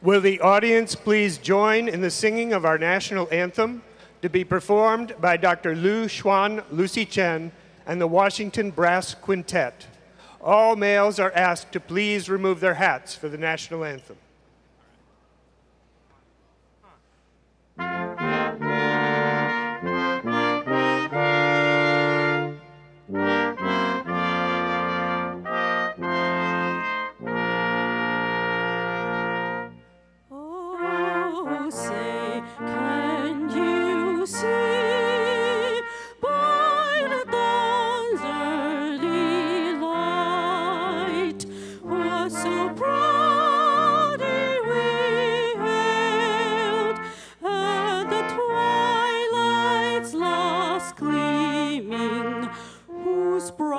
Will the audience please join in the singing of our national anthem to be performed by Dr. Lu Xuan Lucy Chen and the Washington Brass Quintet. All males are asked to please remove their hats for the national anthem.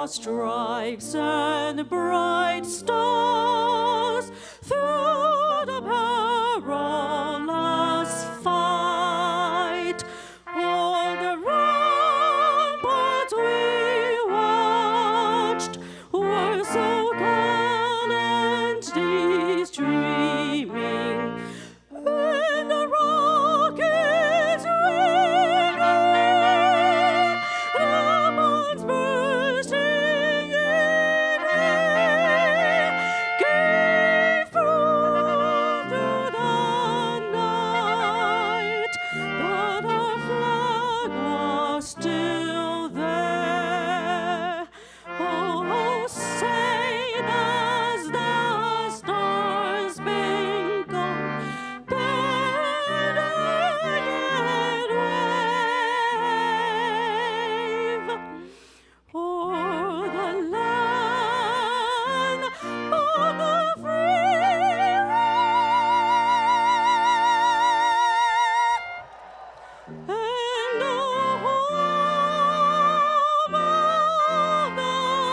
Stripes and bright stars through the perilous fight. All the ramparts we watched were so gallantly streaming, and the rockets ringing, the bombs bursting gave proof to the night that our flag was still there. Oh, say does the stars spangled banner yet wave o'er the land of the free and the home of the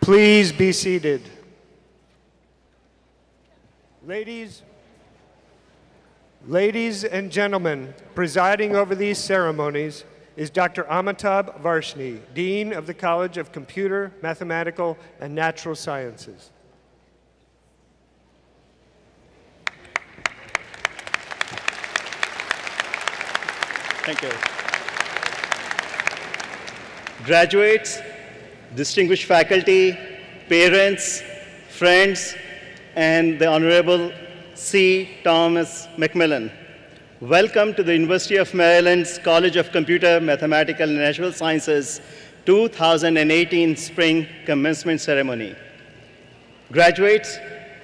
brave. Please be seated. Ladies and gentlemen, presiding over these ceremonies is Dr. Amitabh Varshney, Dean of the College of Computer, Mathematical, and Natural Sciences. Thank you. Graduates, distinguished faculty, parents, friends, and the Honorable C. Thomas McMillan. Welcome to the University of Maryland's College of Computer, Mathematical, and Natural Sciences 2018 Spring Commencement Ceremony. Graduates,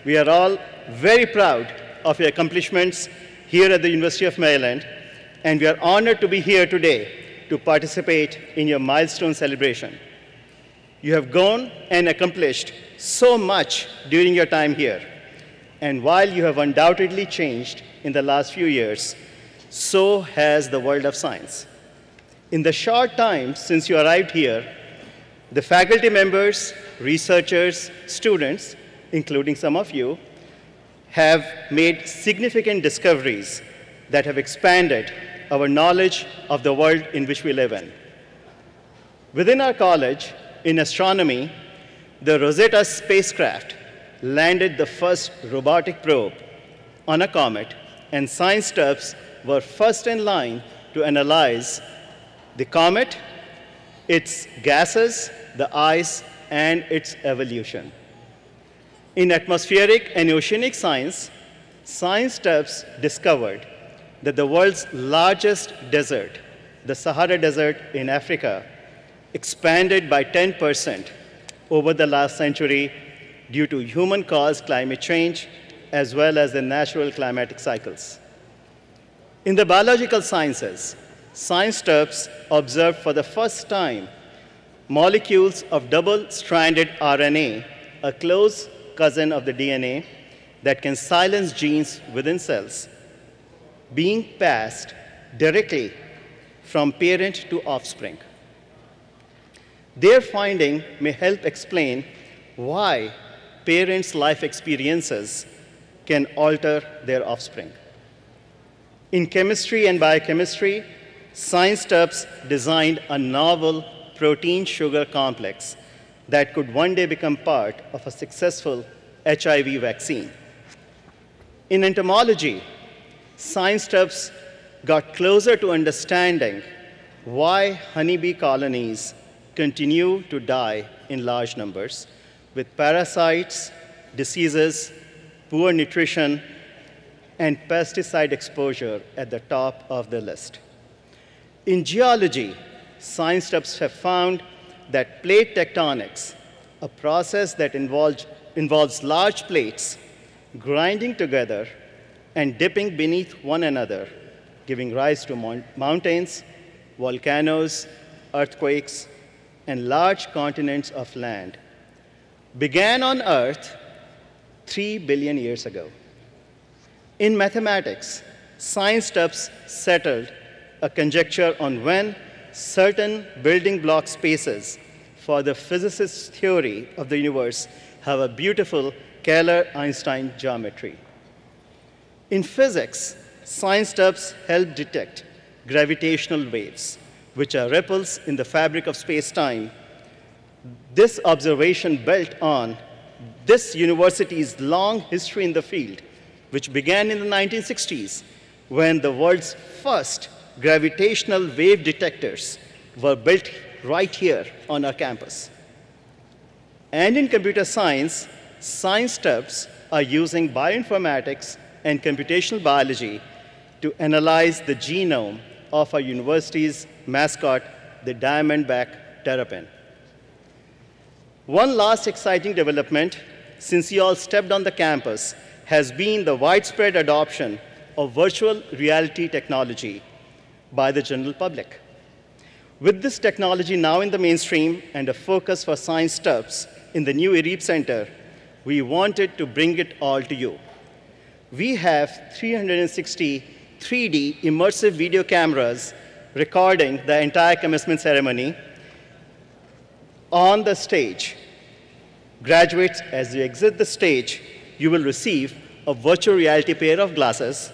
we are all very proud of your accomplishments here at the University of Maryland, and we are honored to be here today to participate in your milestone celebration. You have gone and accomplished so much during your time here. And while you have undoubtedly changed in the last few years, so has the world of science. In the short time since you arrived here, the faculty members, researchers, students, including some of you, have made significant discoveries that have expanded our knowledge of the world in which we live in. Within our college, in astronomy, the Rosetta spacecraft landed the first robotic probe on a comet, and science types were first in line to analyze the comet, its gases, the ice, and its evolution. In atmospheric and oceanic science, science types discovered that the world's largest desert, the Sahara Desert in Africa, expanded by 10% over the last century due to human-caused climate change, as well as the natural climatic cycles. In the biological sciences, science types observed for the first time molecules of double-stranded RNA, a close cousin of the DNA, that can silence genes within cells, being passed directly from parent to offspring. Their finding may help explain why parents' life experiences can alter their offspring. In chemistry and biochemistry, science tubs designed a novel protein-sugar complex that could one day become part of a successful HIV vaccine. In entomology, science tubs got closer to understanding why honeybee colonies continue to die in large numbers with parasites, diseases, poor nutrition, and pesticide exposure at the top of the list. In geology, science tubs have found that plate tectonics, a process that involves large plates grinding together and dipping beneath one another, giving rise to mountains, volcanoes, earthquakes, and large continents of land, began on Earth 3 billion years ago. In mathematics, science tubs settled a conjecture on when certain building block spaces for the physicist's theory of the universe have a beautiful Kähler-Einstein geometry. In physics, science tubs help detect gravitational waves, which are ripples in the fabric of space-time. This observation built on this university's long history in the field, which began in the 1960s, when the world's first gravitational wave detectors were built right here on our campus. And in computer science, science tubs are using bioinformatics and computational biology to analyze the genome of our university's mascot, the diamondback terrapin. One last exciting development since you all stepped on the campus has been the widespread adoption of virtual reality technology by the general public. With this technology now in the mainstream and a focus for science tubs in the new ERIB Center, we wanted to bring it all to you. We have 360 3D immersive video cameras recording the entire commencement ceremony on the stage. Graduates, as you exit the stage, you will receive a virtual reality pair of glasses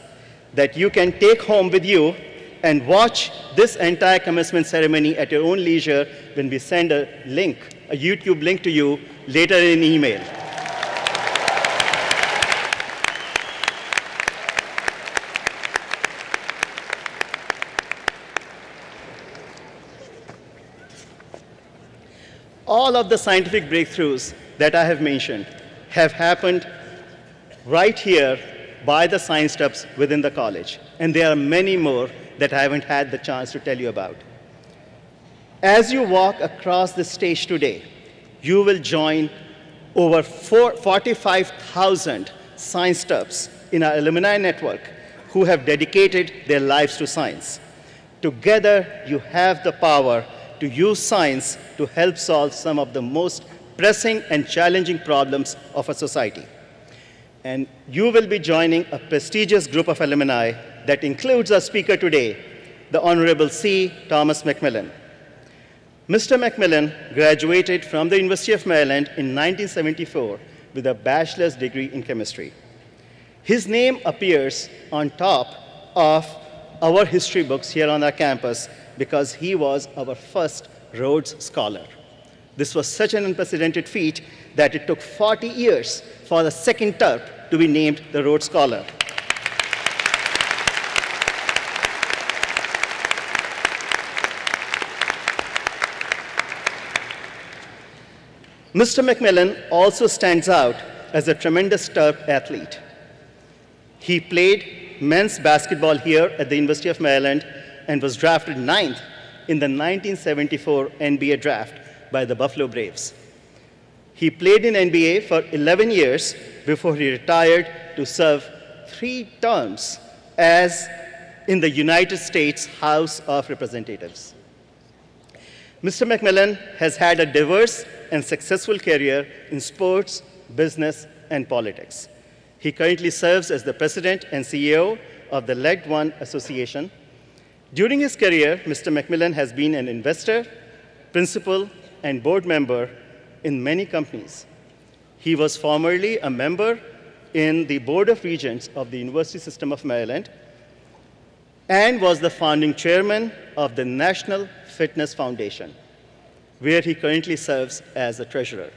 that you can take home with you and watch this entire commencement ceremony at your own leisure when we send a link, a YouTube link to you later in an email. All of the scientific breakthroughs that I have mentioned have happened right here by the science tubs within the college. And there are many more that I haven't had the chance to tell you about. As you walk across the stage today, you will join over 45,000 science tubs in our alumni network who have dedicated their lives to science. Together, you have the power to use science to help solve some of the most pressing and challenging problems of our society. And you will be joining a prestigious group of alumni that includes our speaker today, the Honorable C. Thomas McMillan. Mr. McMillan graduated from the University of Maryland in 1974 with a bachelor's degree in chemistry. His name appears on top of our history books here on our campus because he was our first Rhodes Scholar. This was such an unprecedented feat that it took 40 years for the second terp to be named the Rhodes Scholar. Mr. McMillan also stands out as a tremendous terp athlete. He played men's basketball here at the University of Maryland and was drafted 9th in the 1974 NBA draft by the Buffalo Braves. He played in NBA for 11 years before he retired to serve 3 terms as in the United States House of Representatives. Mr. McMillan has had a diverse and successful career in sports, business, and politics. He currently serves as the president and CEO of the Legged One Association. During his career, Mr. McMillan has been an investor, principal, and board member in many companies. He was formerly a member in the Board of Regents of the University System of Maryland. and was the founding chairman of the National Fitness Foundation, where he currently serves as the treasurer.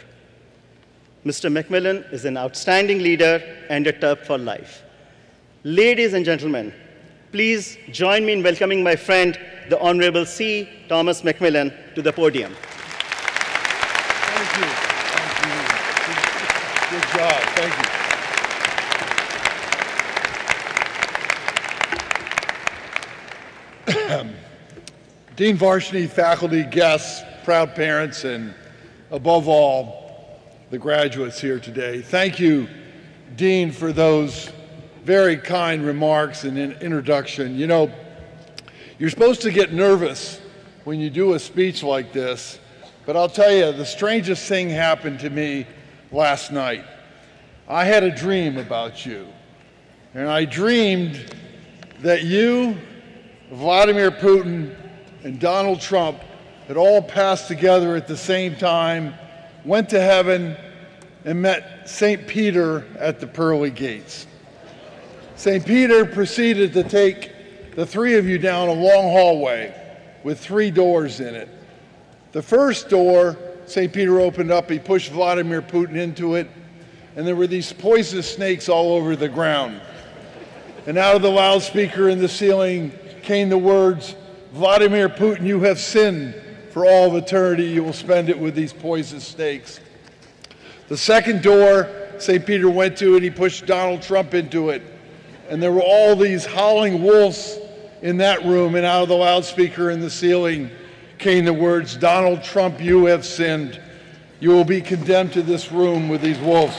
Mr. McMillan is an outstanding leader and a Terp for life. Ladies and gentlemen, please join me in welcoming my friend, the Honorable C. Thomas McMillan, to the podium. Thank you. Thank you. Good job. Thank you. Dean Varshney, faculty, guests, proud parents, and above all, the graduates here today. Thank you, Dean, for those very kind remarks and an introduction. You know, you're supposed to get nervous when you do a speech like this, but I'll tell you, the strangest thing happened to me last night. I had a dream about you, and I dreamed that you, Vladimir Putin, and Donald Trump had all passed together at the same time, went to heaven, and met St. Peter at the pearly gates. St. Peter proceeded to take the three of you down a long hallway with 3 doors in it. The first door, St. Peter opened up, he pushed Vladimir Putin into it, and there were these poisonous snakes all over the ground. And out of the loudspeaker in the ceiling came the words, "Vladimir Putin, you have sinned. For all of eternity, you will spend it with these poisonous snakes." The second door, St. Peter went to, and he pushed Donald Trump into it. And there were all these howling wolves in that room, and out of the loudspeaker in the ceiling came the words, "Donald Trump, you have sinned. You will be condemned to this room with these wolves."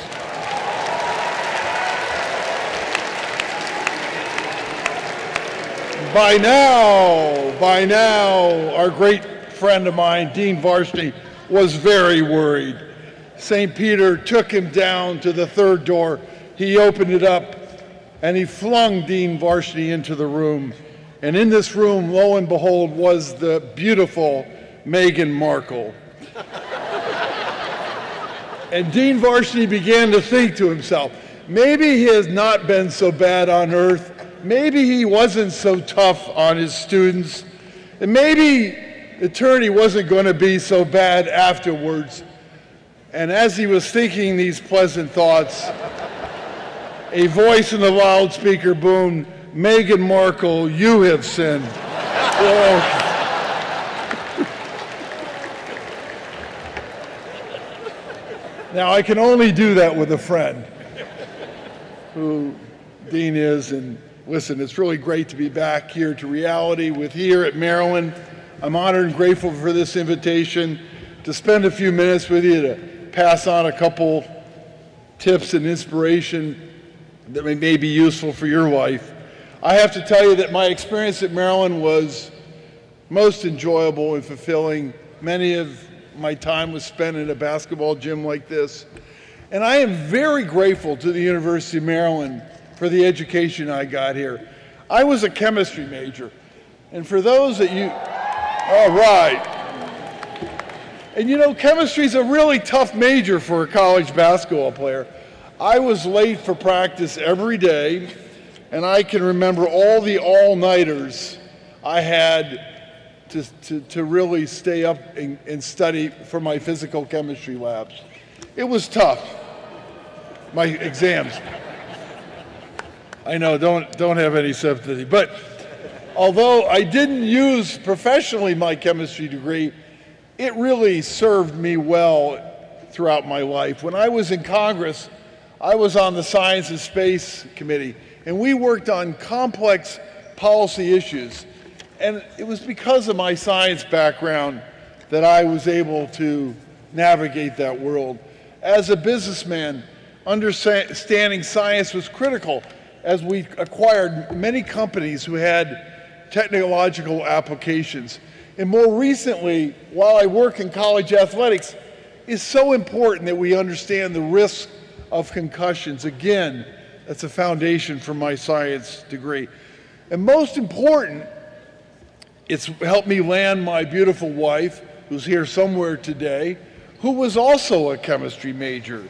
By now, our great friend of mine, Dean Varshney, was very worried. St. Peter took him down to the third door. He opened it up, and he flung Dean Varshney into the room. And in this room, lo and behold, was the beautiful Meghan Markle. And Dean Varshney began to think to himself, maybe he has not been so bad on earth. Maybe he wasn't so tough on his students. And maybe eternity wasn't going to be so bad afterwards. And as he was thinking these pleasant thoughts, a voice in the loudspeaker boomed, "Meghan Markle, you have sinned." Now, I can only do that with a friend who Dean is. And listen, it's really great to be back here to reality with here at Maryland. I'm honored and grateful for this invitation to spend a few minutes with you to pass on a couple tips and inspiration that may be useful for your life. I have to tell you that my experience at Maryland was most enjoyable and fulfilling. Many of my time was spent in a basketball gym like this. And I am very grateful to the University of Maryland for the education I got here. I was a chemistry major. And for those that you, all right. And you know, chemistry is a really tough major for a college basketball player. I was late for practice every day, and I can remember all the all-nighters I had to really stay up and study for my physical chemistry labs. It was tough, my exams. I know, don't have any sympathy. But although I didn't use professionally my chemistry degree, it really served me well throughout my life. When I was in Congress, I was on the Science and Space Committee, and we worked on complex policy issues. And it was because of my science background that I was able to navigate that world. As a businessman, understanding science was critical as we acquired many companies who had technological applications. And more recently, while I work in college athletics, it's so important that we understand the risks of concussions. Again, that's a foundation for my science degree. And most important, it's helped me land my beautiful wife, who's here somewhere today, who was also a chemistry major.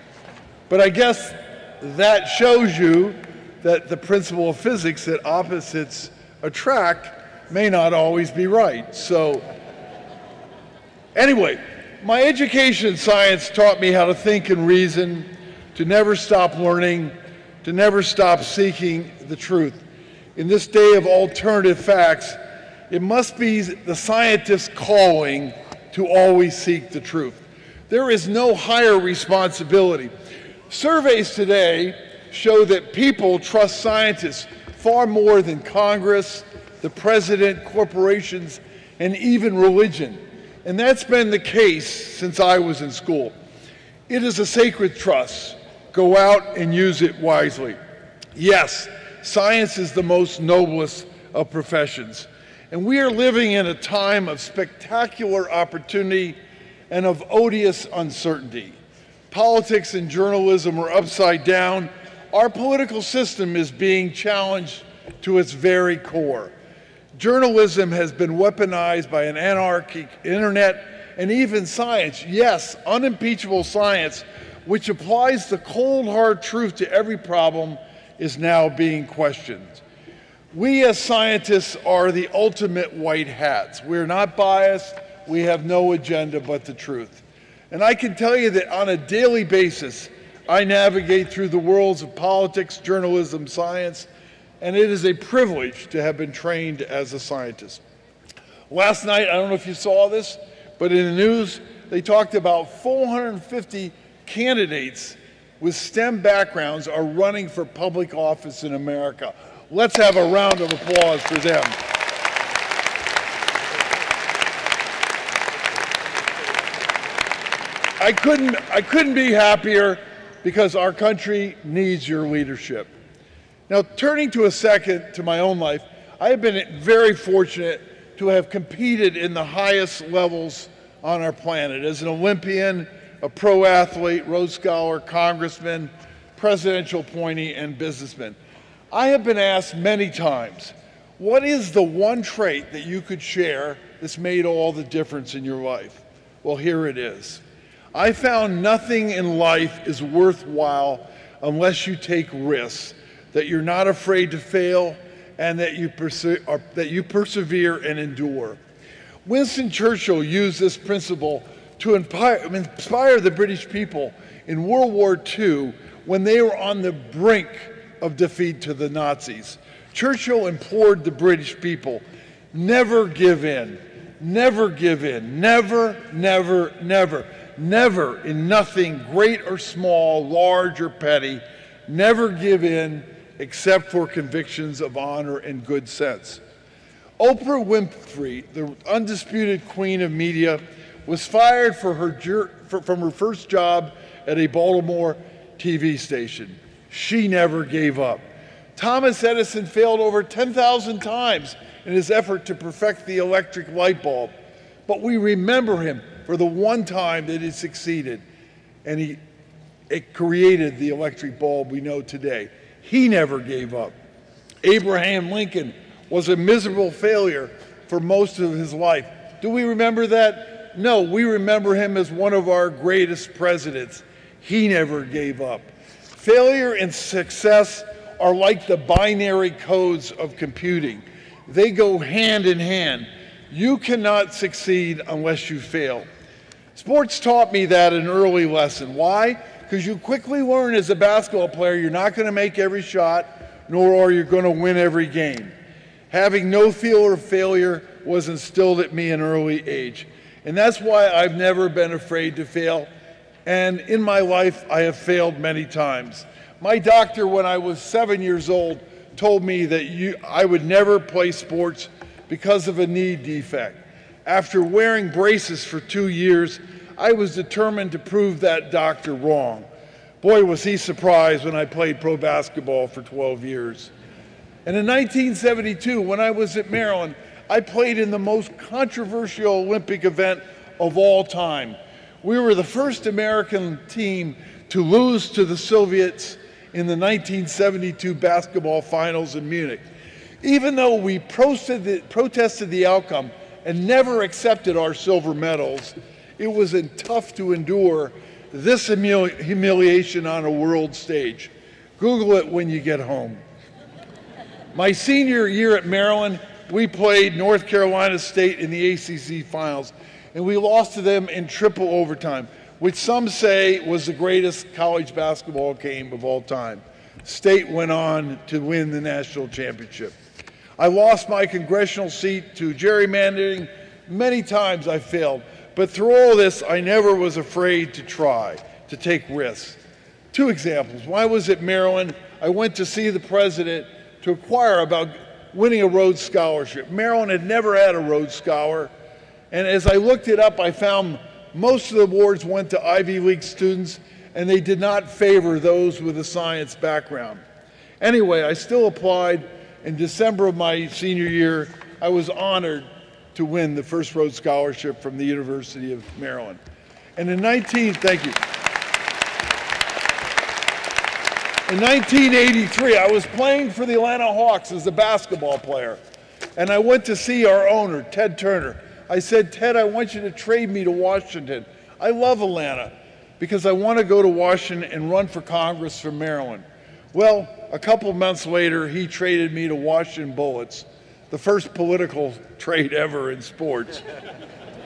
But I guess that shows you that the principle of physics, that opposites attract may not always be right. So anyway, my education in science taught me how to think and reason, to never stop learning, to never stop seeking the truth. In this day of alternative facts, it must be the scientist's calling to always seek the truth. There is no higher responsibility. Surveys today show that people trust scientists far more than Congress, the president, corporations, and even religion. And that's been the case since I was in school. It is a sacred trust. Go out and use it wisely. Yes, science is the most noblest of professions. And we are living in a time of spectacular opportunity and of odious uncertainty. Politics and journalism are upside down. Our political system is being challenged to its very core. Journalism has been weaponized by an anarchic internet and even science, yes, unimpeachable science, which applies the cold hard truth to every problem, is now being questioned. We as scientists are the ultimate white hats. We're not biased. We have no agenda but the truth. And I can tell you that on a daily basis, I navigate through the worlds of politics, journalism, science, and it is a privilege to have been trained as a scientist. Last night, I don't know if you saw this, but in the news, they talked about 450 candidates with STEM backgrounds are running for public office in America. Let's have a round of applause for them. I couldn't be happier because our country needs your leadership. Now, turning to a second to my own life, I have been very fortunate to have competed in the highest levels on our planet as an Olympian, a pro athlete, Rhodes Scholar, congressman, presidential appointee, and businessman. I have been asked many times, what is the one trait that you could share that's made all the difference in your life? Well, here it is. I found nothing in life is worthwhile unless you take risks, that you're not afraid to fail, and that you persevere and endure. Winston Churchill used this principle to inspire the British people in World War II when they were on the brink of defeat to the Nazis. Churchill implored the British people, never give in, never give in, never, never, never, never in nothing great or small, large or petty, never give in except for convictions of honor and good sense. Oprah Winfrey, the undisputed queen of media, was fired from her first job at a Baltimore TV station. She never gave up. Thomas Edison failed over 10,000 times in his effort to perfect the electric light bulb, but we remember him for the one time that he succeeded, and it created the electric bulb we know today. He never gave up. Abraham Lincoln was a miserable failure for most of his life. Do we remember that? No, we remember him as one of our greatest presidents. He never gave up. Failure and success are like the binary codes of computing. They go hand in hand. You cannot succeed unless you fail. Sports taught me that an early lesson. Why? Because you quickly learn as a basketball player you're not going to make every shot, nor are you going to win every game. Having no fear of failure was instilled at me at an early age. And that's why I've never been afraid to fail. And in my life, I have failed many times. My doctor, when I was 7 years old, told me that I would never play sports because of a knee defect. After wearing braces for 2 years, I was determined to prove that doctor wrong. Boy, was he surprised when I played pro basketball for 12 years. And in 1972, when I was at Maryland, I played in the most controversial Olympic event of all time. We were the first American team to lose to the Soviets in the 1972 basketball finals in Munich. Even though we protested the outcome and never accepted our silver medals, it was tough to endure this humiliation on a world stage. Google it when you get home. My senior year at Maryland, we played North Carolina State in the ACC finals, and we lost to them in triple overtime, which some say was the greatest college basketball game of all time. State went on to win the national championship. I lost my congressional seat to gerrymandering. Many times I failed, but through all this, I never was afraid to try, to take risks. Two examples. When I was at Maryland, I went to see the president to inquire about winning a Rhodes Scholarship. Maryland had never had a Rhodes Scholar, and as I looked it up, I found most of the awards went to Ivy League students, and they did not favor those with a science background. Anyway, I still applied. In December of my senior year, I was honored to win the first Rhodes Scholarship from the University of Maryland. And in 1983, I was playing for the Atlanta Hawks as a basketball player, and I went to see our owner, Ted Turner. I said, Ted, I want you to trade me to Washington. I love Atlanta because I want to go to Washington and run for Congress from Maryland. Well, a couple months later, he traded me to Washington Bullets, the first political trade ever in sports.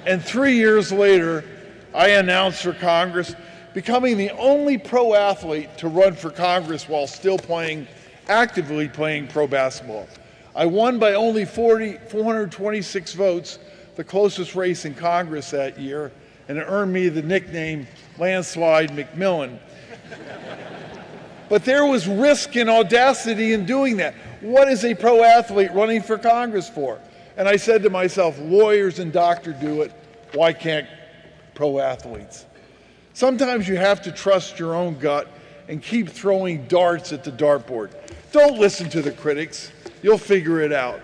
And 3 years later, I announced for Congress, becoming the only pro athlete to run for Congress while still actively playing pro basketball. I won by only 426 votes, the closest race in Congress that year, and it earned me the nickname Landslide McMillan. But there was risk and audacity in doing that. What is a pro athlete running for Congress for? And I said to myself, lawyers and doctors do it, why can't pro athletes? Sometimes you have to trust your own gut and keep throwing darts at the dartboard. Don't listen to the critics, you'll figure it out.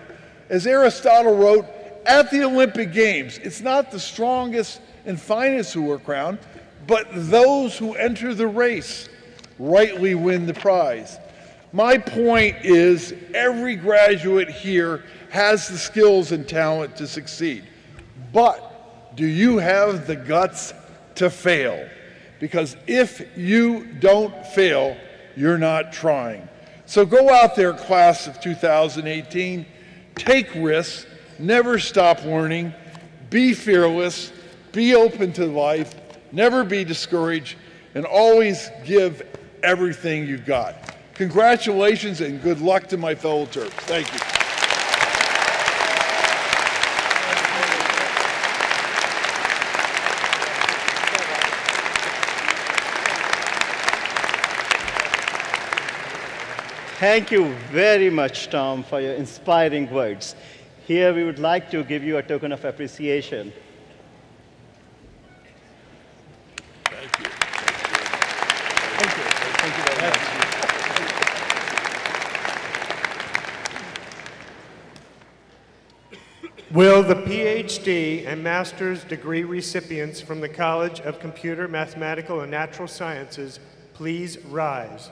As Aristotle wrote, at the Olympic Games, it's not the strongest and finest who are crowned, but those who enter the race rightly win the prize. My point is, every graduate here has the skills and talent to succeed. But do you have the guts to fail? Because if you don't fail, you're not trying. So go out there, class of 2018, take risks, never stop learning, be fearless, be open to life, never be discouraged, and always give everything you've got. Congratulations and good luck to my fellow Terps. Thank you. Thank you very much, Tom, for your inspiring words. Here we would like to give you a token of appreciation. Thank you. Thank you. Thank you very much. Will the PhD and master's degree recipients from the College of Computer, Mathematical, and Natural Sciences please rise?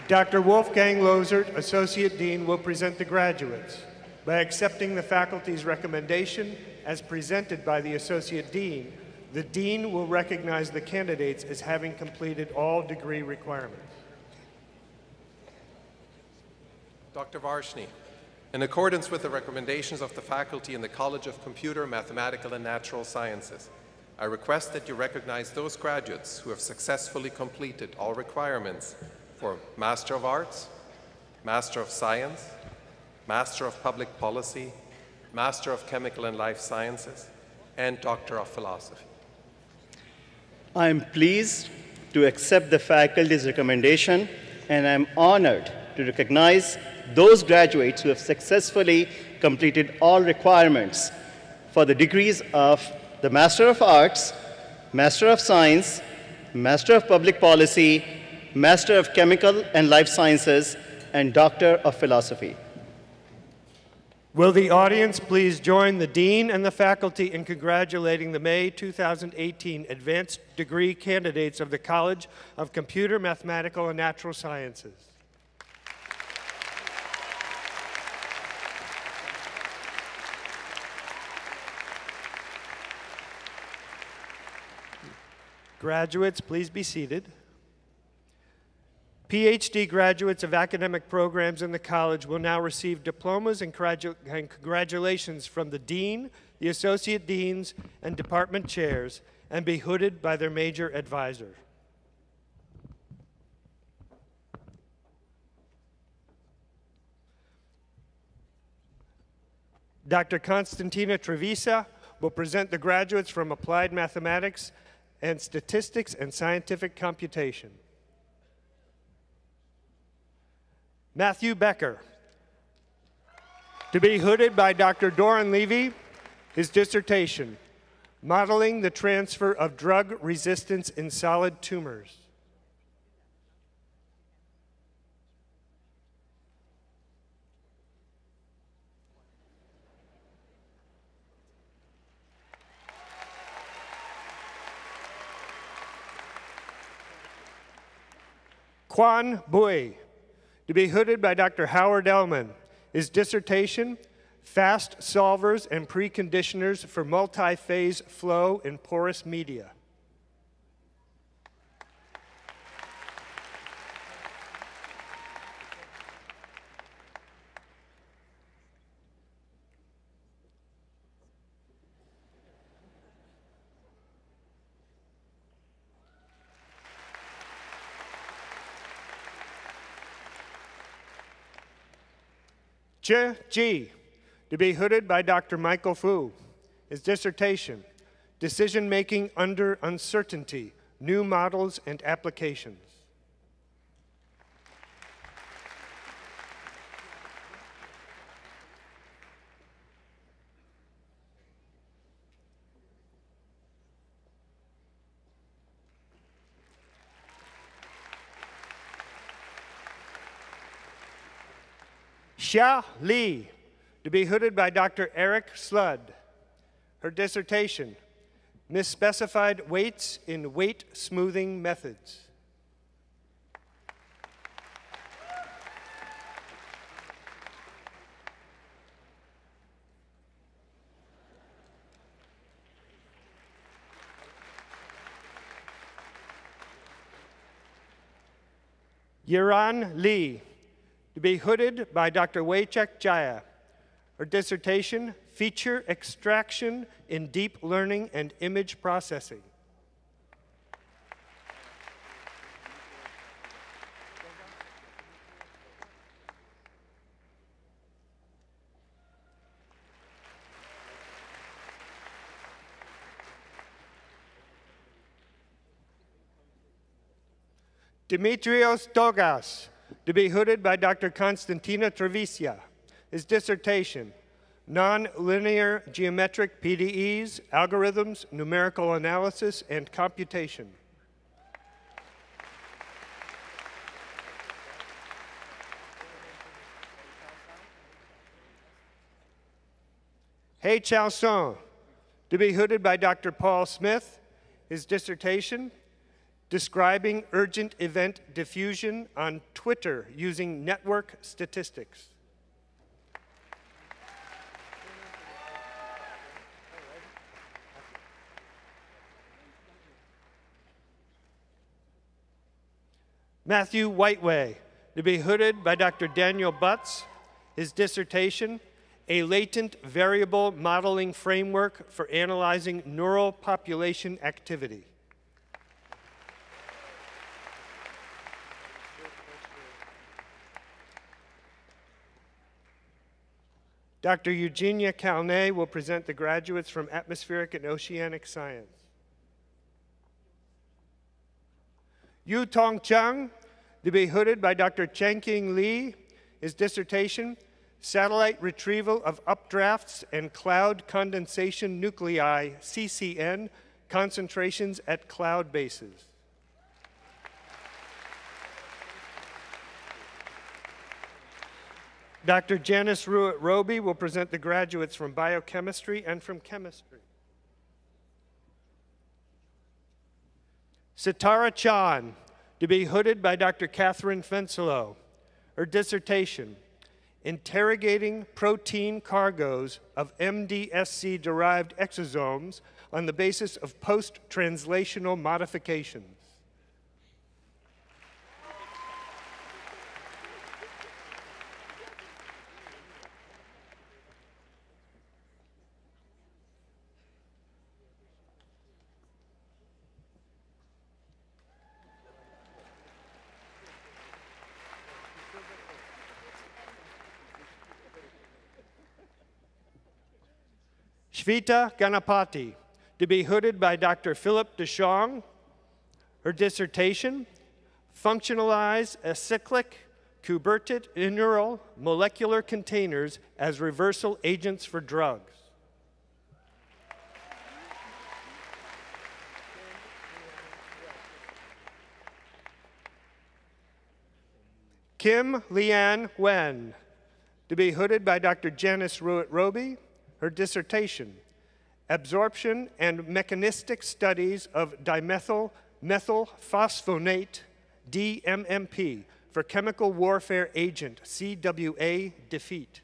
Dr. Wolfgang Lozert, Associate Dean, will present the graduates. By accepting the faculty's recommendation as presented by the Associate Dean, the Dean will recognize the candidates as having completed all degree requirements. Dr. Varshney, in accordance with the recommendations of the faculty in the College of Computer, Mathematical, and Natural Sciences, I request that you recognize those graduates who have successfully completed all requirements for Master of Arts, Master of Science, Master of Public Policy, Master of Chemical and Life Sciences, and Doctor of Philosophy. I am pleased to accept the faculty's recommendation, and I'm honored to recognize those graduates who have successfully completed all requirements for the degrees of the Master of Arts, Master of Science, Master of Public Policy, Master of Chemical and Life Sciences, and Doctor of Philosophy. Will the audience please join the Dean and the faculty in congratulating the May 2018 advanced degree candidates of the College of Computer, Mathematical, and Natural Sciences. Graduates, please be seated. PhD graduates of academic programs in the college will now receive diplomas and congratulations from the dean, the associate deans, and department chairs, and be hooded by their major advisor. Dr. Constantina Trevisa will present the graduates from Applied Mathematics and Statistics and Scientific Computation. Matthew Becker, to be hooded by Dr. Doran Levy, his dissertation, Modeling the Transfer of Drug Resistance in Solid Tumors. Quan Bui, to be hooded by Dr. Howard Ellman, his dissertation, Fast Solvers and Preconditioners for Multi-Phase Flow in Porous Media. Che Ji, to be hooded by Dr. Michael Fu, his dissertation, Decision-Making Under Uncertainty, New Models and Applications. Xia Li, to be hooded by Dr. Eric Sludd. Her dissertation, Misspecified Weights in Weight Smoothing Methods. Yiran Li, to be hooded by Dr. Weichek Jaya. Her dissertation, Feature Extraction in Deep Learning and Image Processing. Dimitrios Dogas, to be hooded by Dr. Constantina Trevisa. His dissertation, Nonlinear Geometric PDEs, Algorithms, Numerical Analysis, and Computation. Hei Chao Song, to be hooded by Dr. Paul Smith. His dissertation, Describing Urgent Event Diffusion on Twitter using Network Statistics. Matthew Whiteway, to be hooded by Dr. Daniel Butts. His dissertation, A Latent Variable Modeling Framework for Analyzing Neural Population Activity. Dr. Eugenia Calnay will present the graduates from Atmospheric and Oceanic Science. Yu Tong Chung, to be hooded by Dr. Chengqing Li. His dissertation, Satellite Retrieval of Updrafts and Cloud Condensation Nuclei, CCN, Concentrations at Cloud Bases. Dr. Janice Ruitt-Roby will present the graduates from Biochemistry and from Chemistry. Sitara Chan, to be hooded by Dr. Catherine Fencelow. Her dissertation, interrogating protein cargoes of MDSC-derived exosomes on the basis of post-translational modifications. Shveta Ganapati, to be hooded by Dr. Philip Deschong. Her dissertation, Functionalize Acyclic Cubertate Inural Molecular Containers as Reversal Agents for Drugs. Kim Leanne Wen, to be hooded by Dr. Janice Ruitt-Roby. Her dissertation, Absorption and Mechanistic Studies of Dimethyl Methylphosphonate, DMMP, for Chemical Warfare Agent, CWA defeat.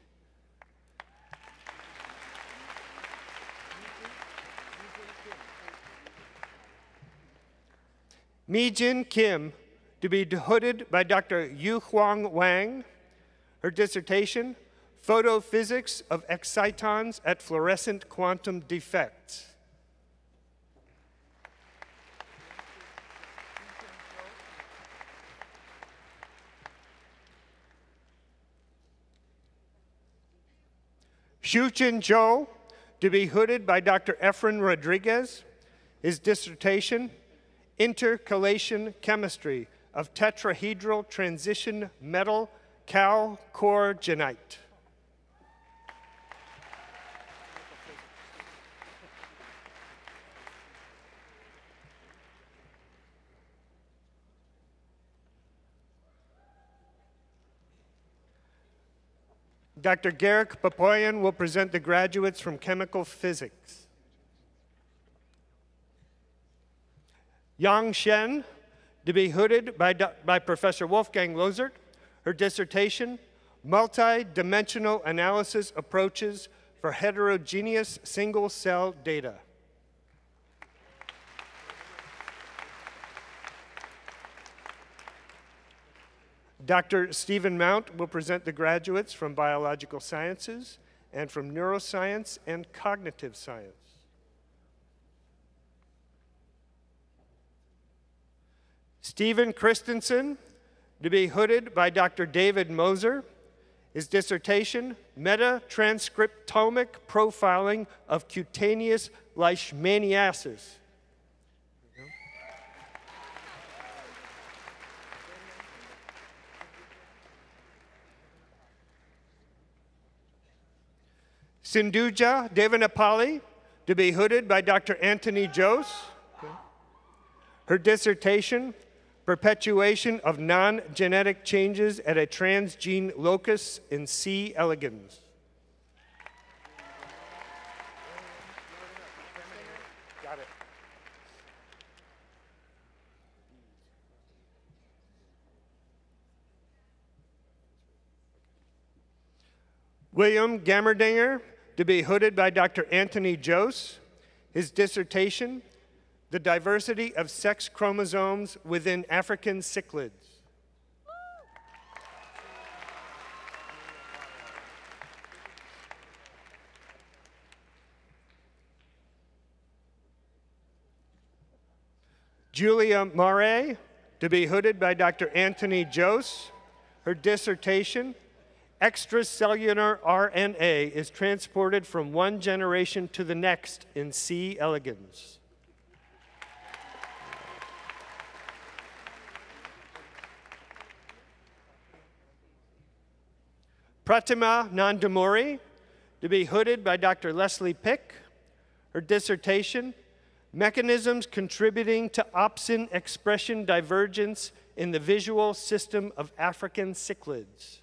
Mi-Jin Kim, to be hooded by Dr. Yu-Huang Wang. Her dissertation, Photophysics of excitons at fluorescent quantum defects. Xiuqin Zhou, to be hooded by Dr. Efren Rodriguez. His dissertation, Intercalation Chemistry of Tetrahedral Transition Metal Chalcorgenite. Dr. Garrick Papoyan will present the graduates from chemical physics. Yang Shen, to be hooded by Professor Wolfgang Lozert. Her dissertation, Multi-Dimensional Analysis Approaches for Heterogeneous Single-Cell Data. Dr. Stephen Mount will present the graduates from Biological Sciences and from Neuroscience and Cognitive Science. Stephen Christensen, to be hooded by Dr. David Moser. His dissertation, Meta-Transcriptomic Profiling of Cutaneous Leishmaniasis. Sindhuja Devanapalli, to be hooded by Dr. Anthony Jose. Her dissertation, Perpetuation of Non-Genetic Changes at a Transgene Locus in C. elegans. Got it. William Gammerdinger, to be hooded by Dr. Anthony Jose. His dissertation, The Diversity of Sex Chromosomes Within African Cichlids. Julia Mare, to be hooded by Dr. Anthony Jose. Her dissertation, Extracellular RNA is transported from one generation to the next in C. elegans. Pratima Nandamuri, to be hooded by Dr. Leslie Pick. Her dissertation, Mechanisms Contributing to Opsin Expression Divergence in the Visual System of African Cichlids.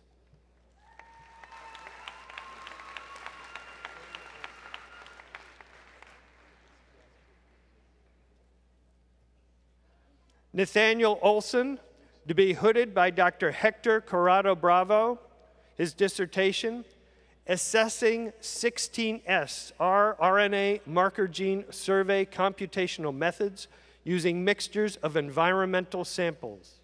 Nathaniel Olson, to be hooded by Dr. Hector Corrado Bravo. His dissertation, Assessing 16S rRNA Marker Gene Survey Computational Methods Using Mixtures of Environmental Samples.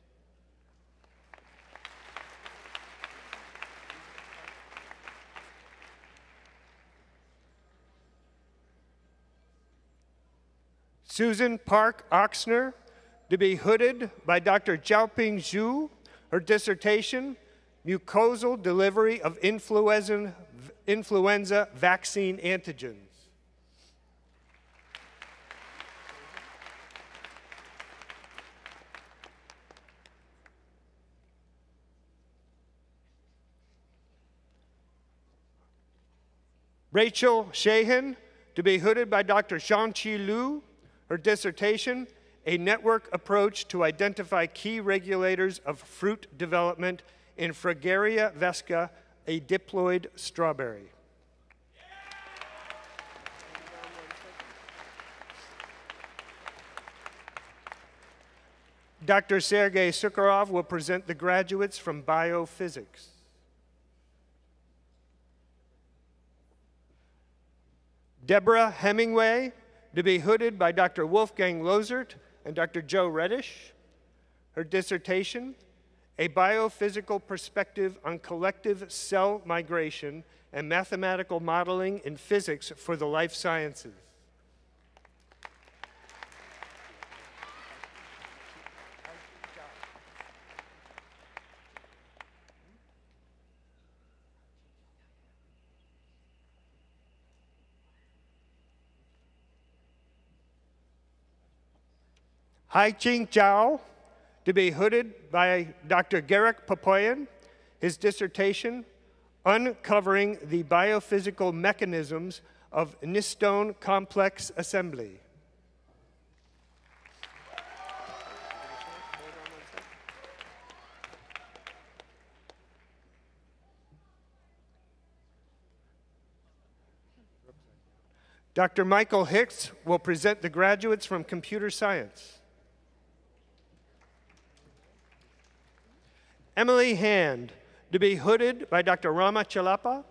Susan Park Oxner, to be hooded by Dr. Jiaoping Zhu. Her dissertation, Mucosal Delivery of Influenza Vaccine Antigens. Rachel Shahan, to be hooded by Dr. Zhangqi Liu. Her dissertation, A Network Approach to Identify Key Regulators of Fruit Development in Fragaria vesca, a diploid strawberry. Dr. Sergei Sukharov will present the graduates from biophysics. Deborah Hemingway, to be hooded by Dr. Wolfgang Lozert and Dr. Joe Reddish. Her dissertation, A Biophysical Perspective on Collective Cell Migration and Mathematical Modeling in Physics for the Life Sciences. Hai-Ching Zhao, to be hooded by Dr. Garrick Papoyan. His dissertation, Uncovering the Biophysical Mechanisms of Nistone Complex Assembly. Dr. Michael Hicks will present the graduates from computer science. Emily Hand, to be hooded by Dr. Rama Chalapa.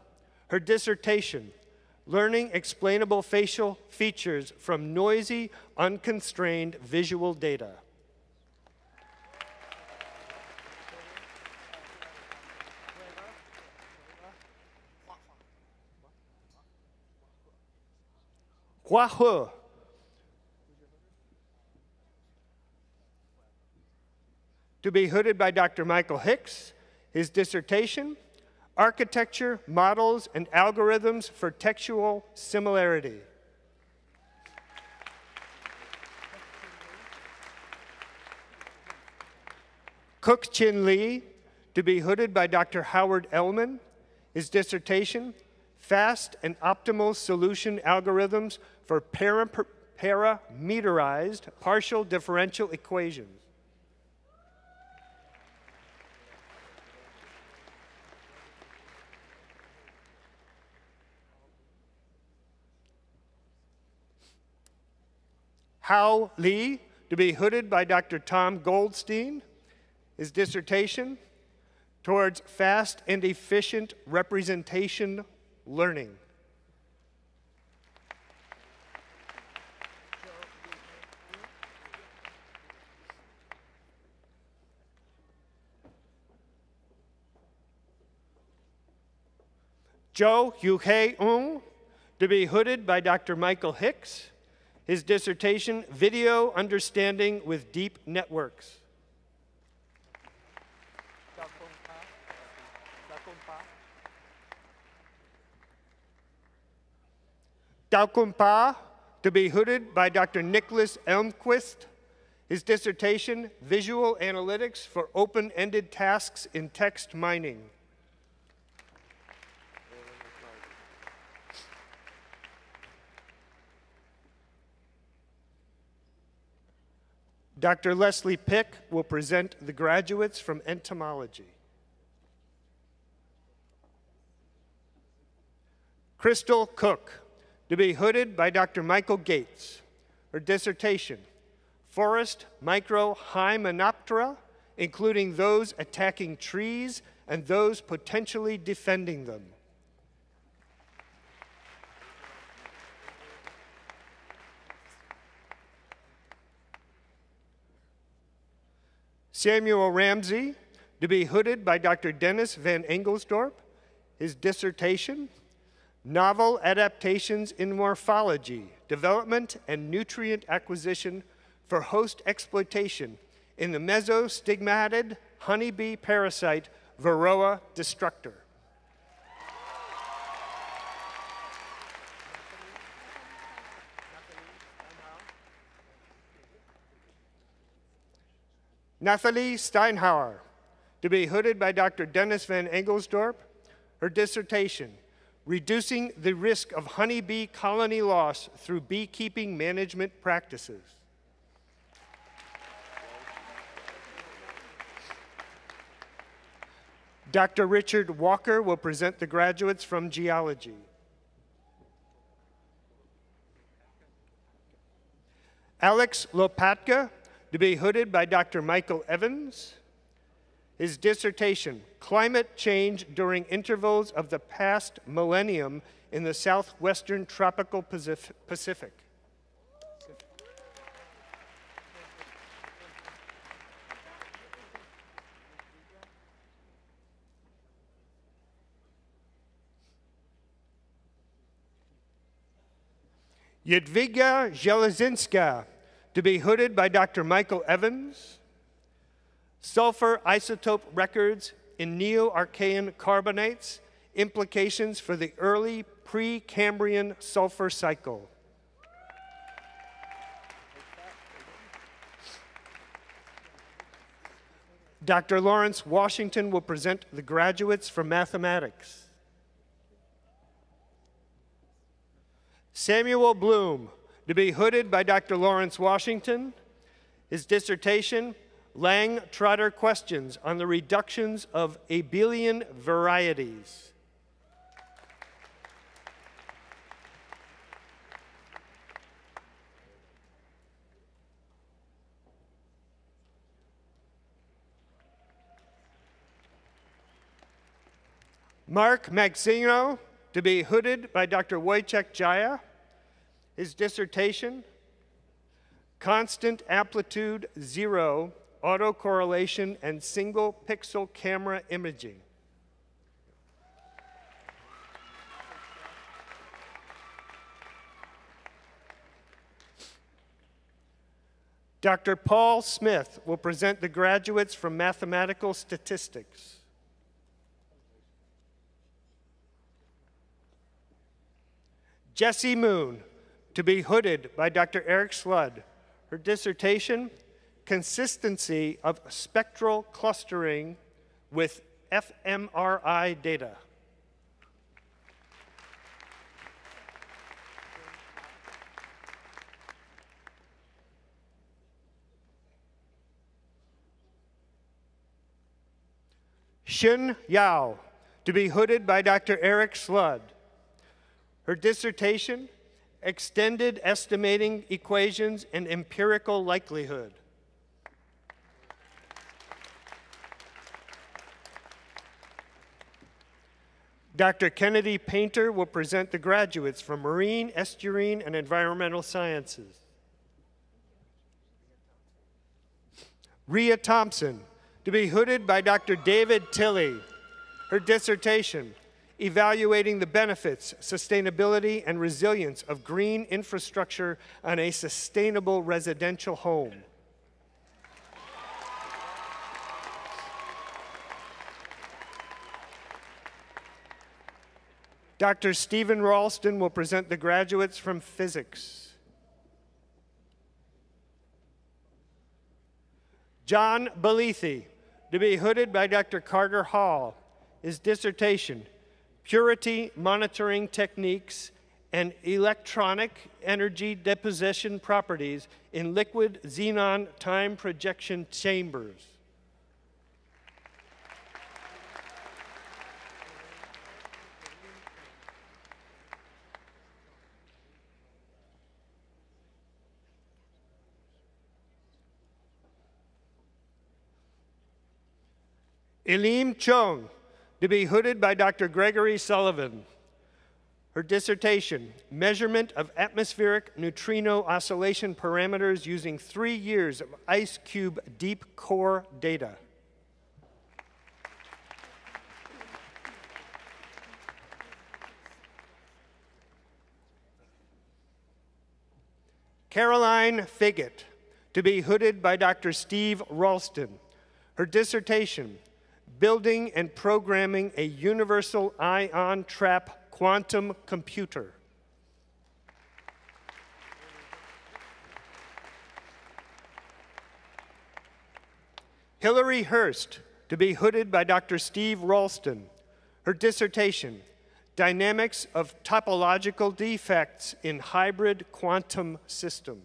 Her dissertation, Learning Explainable Facial Features from Noisy, Unconstrained Visual Data. Hua He, to be hooded by Dr. Michael Hicks. His dissertation, Architecture, Models, and Algorithms for Textual Similarity. Cook Chin Lee, to be hooded by Dr. Howard Ellman. His dissertation, Fast and Optimal Solution Algorithms for Parameterized Partial Differential Equations. Hao Li, to be hooded by Dr. Tom Goldstein. His dissertation, Towards Fast and Efficient Representation Learning. Zhou Yuhei-Ung, to be hooded by Dr. Michael Hicks. His dissertation, Video Understanding with Deep Networks. Dao Kun Pa, to be hooded by Dr. Nicholas Elmquist. His dissertation, Visual Analytics for Open-Ended Tasks in Text Mining. Dr. Leslie Pick will present the graduates from entomology. Crystal Cook, to be hooded by Dr. Michael Gates. Her dissertation, Forest Microhymenoptera, including those attacking trees and those potentially defending them. Samuel Ramsey, to be hooded by Dr. Dennis Van Engelsdorp. His dissertation, Novel Adaptations in Morphology, Development and Nutrient Acquisition for Host Exploitation in the Mesostigmatid Honeybee Parasite Varroa Destructor. Nathalie Steinhauer, to be hooded by Dr. Dennis Van Engelsdorp. Her dissertation, Reducing the Risk of Honeybee Colony Loss Through Beekeeping Management Practices. Dr. Richard Walker will present the graduates from geology. Alex Lopatka, to be hooded by Dr. Michael Evans. His dissertation, Climate Change During Intervals of the Past Millennium in the Southwestern Tropical Pacific. Jadwiga Żelazinska, to be hooded by Dr. Michael Evans. Sulfur isotope records in Neo-Archean carbonates, implications for the early pre-Cambrian sulfur cycle. Dr. Lawrence Washington will present the graduates from mathematics. Samuel Bloom, to be hooded by Dr. Lawrence Washington. His dissertation, Lang-Trotter Questions on the Reductions of Abelian Varieties. Mark Maxino, to be hooded by Dr. Wojciech Jaya. His dissertation, Constant Amplitude Zero, Autocorrelation and Single Pixel Camera Imaging. Dr. Paul Smith will present the graduates from mathematical statistics. Jessie Moon, to be hooded by Dr. Eric Sludd. Her dissertation, Consistency of Spectral Clustering with fMRI Data. Shun Yao, to be hooded by Dr. Eric Sludd. Her dissertation, Extended Estimating Equations and Empirical Likelihood. Dr. Kennedy Painter will present the graduates from Marine, Estuarine, and Environmental Sciences. Rhea Thompson, to be hooded by Dr. David Tilley. Her dissertation, Evaluating the Benefits, Sustainability, and Resilience of Green Infrastructure on a Sustainable Residential Home. Dr. Stephen Ralston will present the graduates from physics. John Belethi, to be hooded by Dr. Carter Hall. His dissertation, Purity Monitoring Techniques and Electronic Energy Deposition Properties in Liquid Xenon Time Projection Chambers. Elim Chung, to be hooded by Dr. Gregory Sullivan. Her dissertation, Measurement of Atmospheric Neutrino Oscillation Parameters Using 3 Years of Ice Cube Deep Core Data. Caroline Figgett, to be hooded by Dr. Steve Ralston. Her dissertation, Building and Programming a Universal Ion Trap Quantum Computer. Hillary Hurst, to be hooded by Dr. Steve Ralston. Her dissertation, Dynamics of Topological Defects in Hybrid Quantum Systems.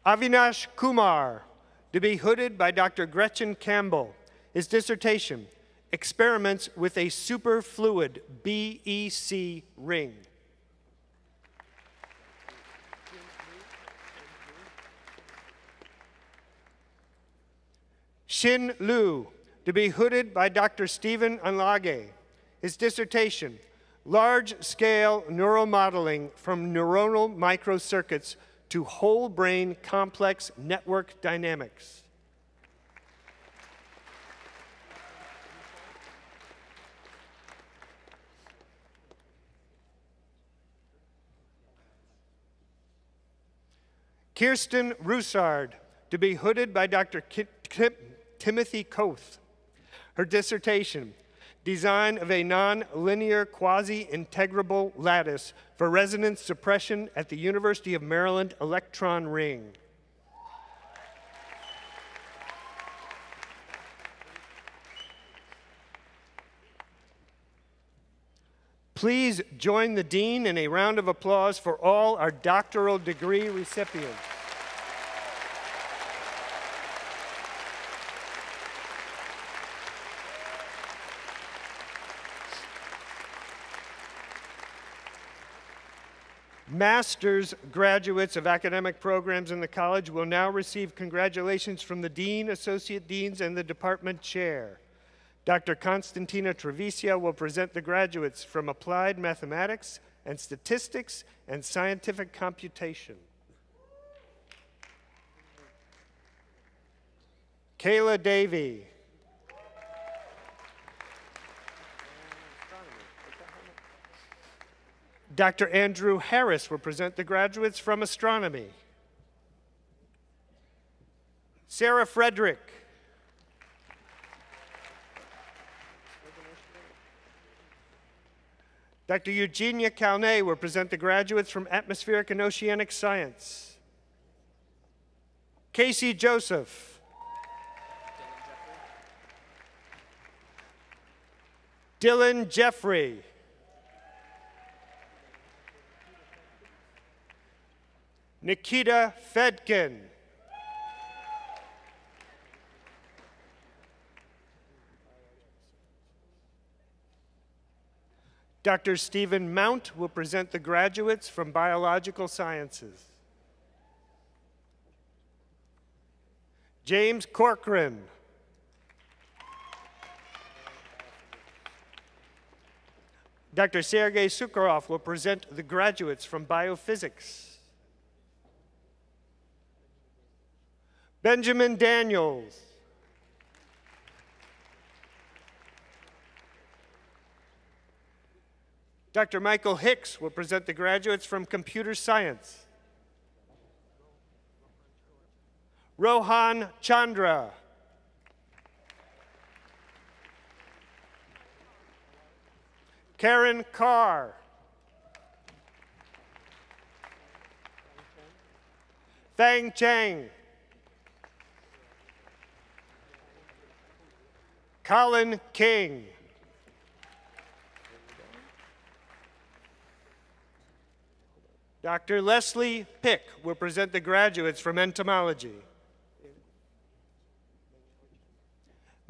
Avinash Kumar, to be hooded by Dr. Gretchen Campbell. His dissertation, Experiments with a Superfluid BEC Ring. Xin Liu, to be hooded by Dr. Stephen Anlage. His dissertation, Large-Scale Neuromodeling from Neuronal Microcircuits to Whole Brain Complex Network Dynamics. Kirsten Roussard, to be hooded by Dr. Timothy Koth. Her dissertation, Design of a Non-Linear Quasi-Integrable Lattice for Resonance Suppression at the University of Maryland Electron Ring. Please join the Dean in a round of applause for all our doctoral degree recipients. Master's graduates of academic programs in the college will now receive congratulations from the Dean, Associate Deans, and the Department Chair. Dr. Constantina Trevisia will present the graduates from Applied Mathematics and Statistics and Scientific Computation. Kayla Davey. Dr. Andrew Harris will present the graduates from Astronomy. Sarah Frederick. Dr. Eugenia Calnay will present the graduates from Atmospheric and Oceanic Science. Casey Joseph. Dylan Jeffrey. Nikita Fedkin. Dr. Stephen Mount will present the graduates from Biological Sciences. James Corcoran. Dr. Sergei Sukharov will present the graduates from Biophysics. Benjamin Daniels. Dr. Michael Hicks will present the graduates from Computer Science. Rohan Chandra. Karen Carr. Fang Chang. Colin King. Dr. Leslie Pick will present the graduates from Entomology.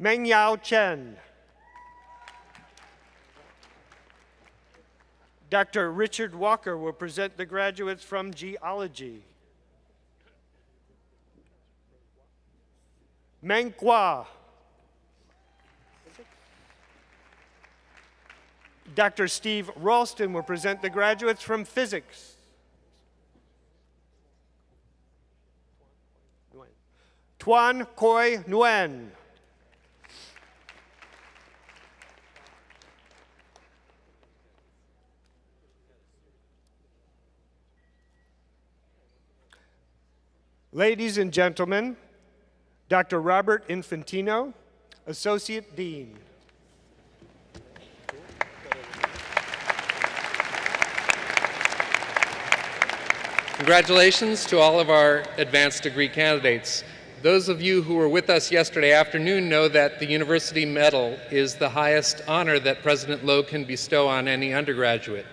Mengyao Chen. Dr. Richard Walker will present the graduates from Geology. Manqua. Dr. Steve Ralston will present the graduates from physics. Tuan Khoi Nguyen. Ladies and gentlemen, Dr. Robert Infantino, Associate Dean. Congratulations to all of our advanced degree candidates. Those of you who were with us yesterday afternoon know that the University Medal is the highest honor that President Lowe can bestow on any undergraduate.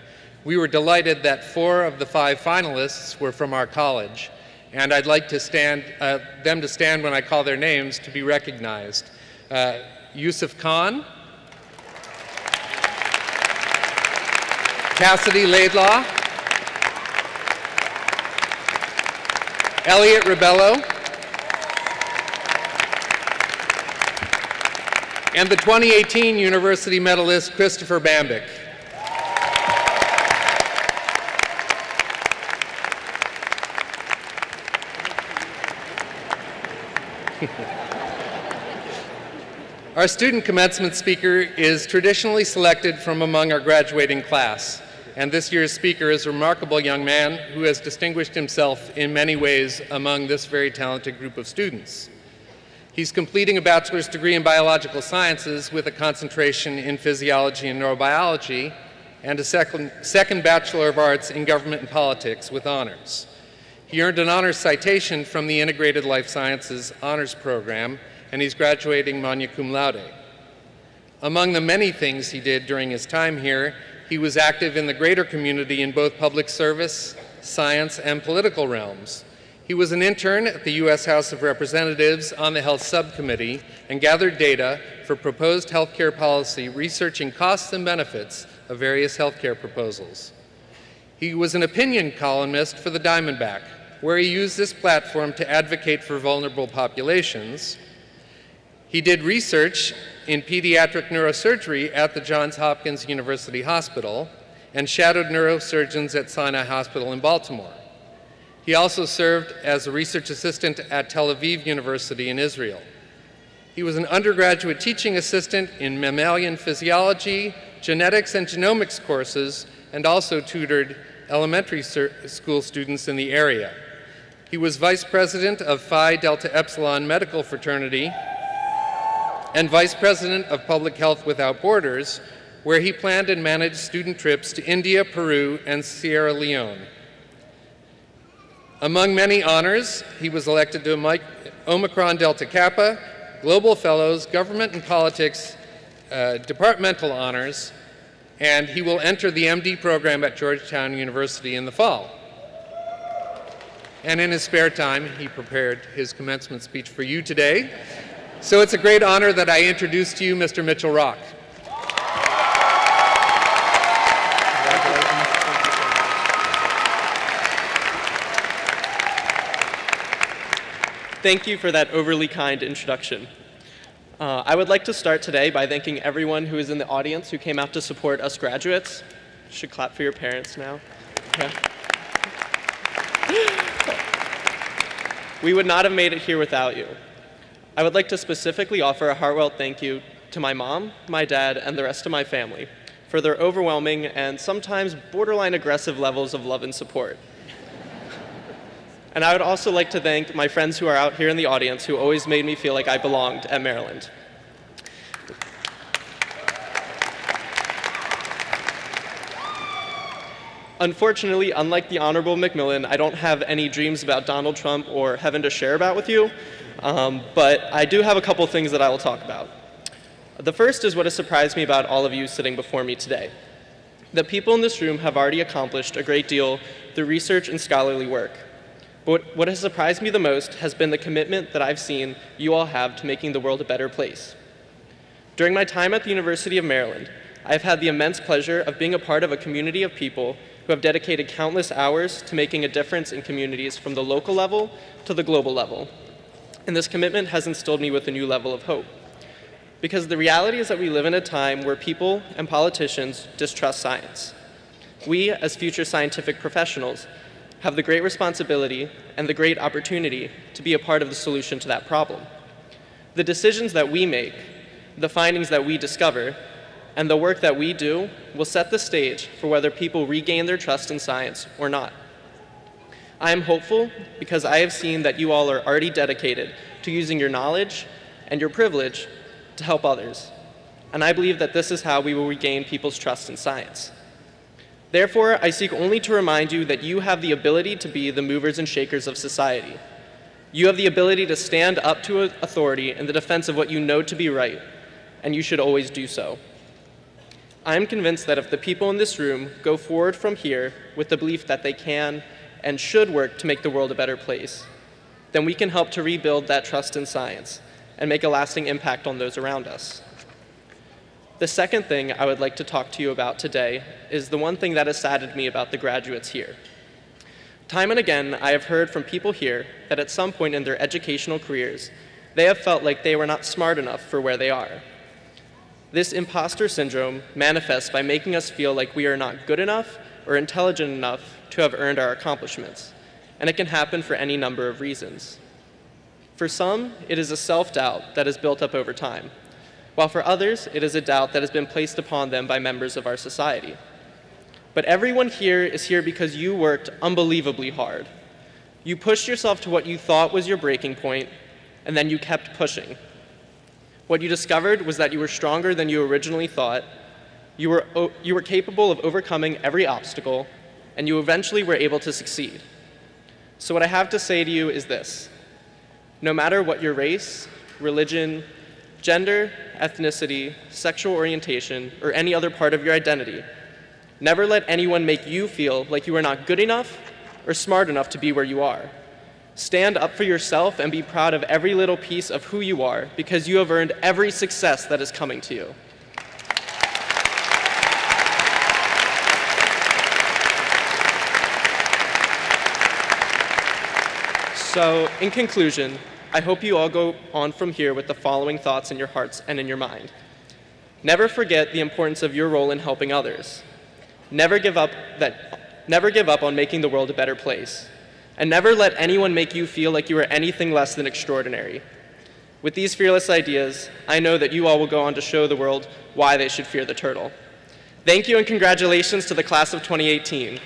We were delighted that 4 of the 5 finalists were from our college, and I'd like to them to stand when I call their names to be recognized. Yusuf Khan, Cassidy Laidlaw, Elliot Ribello, and the 2018 University medalist Christopher Bambick. Our student commencement speaker is traditionally selected from among our graduating class, and this year's speaker is a remarkable young man who has distinguished himself in many ways among this very talented group of students. He's completing a bachelor's degree in biological sciences with a concentration in physiology and neurobiology, and a second Bachelor of Arts in government and politics with honors. He earned an honors citation from the Integrated Life Sciences Honors Program, and he's graduating magna cum laude. Among the many things he did during his time here, he was active in the greater community in both public service, science, and political realms. He was an intern at the U.S. House of Representatives on the Health Subcommittee and gathered data for proposed healthcare policy, researching costs and benefits of various healthcare proposals. He was an opinion columnist for the Diamondback, where he used this platform to advocate for vulnerable populations. He did research in pediatric neurosurgery at the Johns Hopkins University Hospital and shadowed neurosurgeons at Sinai Hospital in Baltimore. He also served as a research assistant at Tel Aviv University in Israel. He was an undergraduate teaching assistant in mammalian physiology, genetics, and genomics courses, and also tutored elementary school students in the area. He was vice president of Phi Delta Epsilon Medical Fraternity and vice president of Public Health Without Borders, where he planned and managed student trips to India, Peru, and Sierra Leone. Among many honors, he was elected to Omicron Delta Kappa, Global Fellows, Government and Politics, departmental honors, and he will enter the MD program at Georgetown University in the fall. And in his spare time, he prepared his commencement speech for you today. So it's a great honor that I introduce to you Mr. Mitchell Rock. Thank you for that overly kind introduction. I would like to start today by thanking everyone who is in the audience who came out to support us graduates. You should clap for your parents now. Okay. We would not have made it here without you. I would like to specifically offer a heartfelt thank you to my mom, my dad, and the rest of my family for their overwhelming and sometimes borderline aggressive levels of love and support. And I would also like to thank my friends who are out here in the audience who always made me feel like I belonged at Maryland. Unfortunately, unlike the Honorable Macmillan, I don't have any dreams about Donald Trump or heaven to share about with you, but I do have a couple things that I will talk about. The first is what has surprised me about all of you sitting before me today. The people in this room have already accomplished a great deal through research and scholarly work. But what has surprised me the most has been the commitment that I've seen you all have to making the world a better place. During my time at the University of Maryland, I've had the immense pleasure of being a part of a community of people who have dedicated countless hours to making a difference in communities from the local level to the global level. and this commitment has instilled me with a new level of hope. Because the reality is that we live in a time where people and politicians distrust science. We, as future scientific professionals, have the great responsibility and the great opportunity to be a part of the solution to that problem. The decisions that we make, the findings that we discover, and the work that we do will set the stage for whether people regain their trust in science or not. I am hopeful because I have seen that you all are already dedicated to using your knowledge and your privilege to help others, and I believe that this is how we will regain people's trust in science. Therefore, I seek only to remind you that you have the ability to be the movers and shakers of society. You have the ability to stand up to authority in the defense of what you know to be right, and you should always do so. I am convinced that if the people in this room go forward from here with the belief that they can and should work to make the world a better place, then we can help to rebuild that trust in science and make a lasting impact on those around us. The second thing I would like to talk to you about today is the one thing that has saddened me about the graduates here. Time and again, I have heard from people here that at some point in their educational careers, they have felt like they were not smart enough for where they are. This imposter syndrome manifests by making us feel like we are not good enough or intelligent enough to have earned our accomplishments, and it can happen for any number of reasons. For some, it is a self-doubt that is built up over time, while for others, it is a doubt that has been placed upon them by members of our society. But everyone here is here because you worked unbelievably hard. You pushed yourself to what you thought was your breaking point, and then you kept pushing. What you discovered was that you were stronger than you originally thought, you were capable of overcoming every obstacle, and you eventually were able to succeed. So what I have to say to you is this: no matter what your race, religion, gender, ethnicity, sexual orientation, or any other part of your identity, never let anyone make you feel like you are not good enough or smart enough to be where you are. Stand up for yourself and be proud of every little piece of who you are, because you have earned every success that is coming to you. So, in conclusion, I hope you all go on from here with the following thoughts in your hearts and in your mind. Never forget the importance of your role in helping others. Never give up on making the world a better place. And never let anyone make you feel like you are anything less than extraordinary. With these fearless ideas, I know that you all will go on to show the world why they should fear the turtle. Thank you and congratulations to the class of 2018.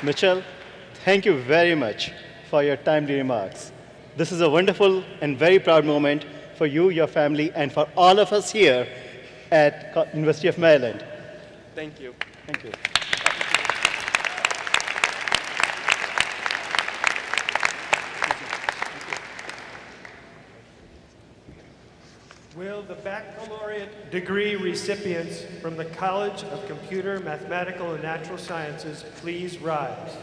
Mitchell, thank you very much for your timely remarks. This is a wonderful and very proud moment for you, your family, and for all of us here at University of Maryland. Thank you. Thank you. Will the baccalaureate degree recipients from the College of Computer, Mathematical, and Natural Sciences please rise?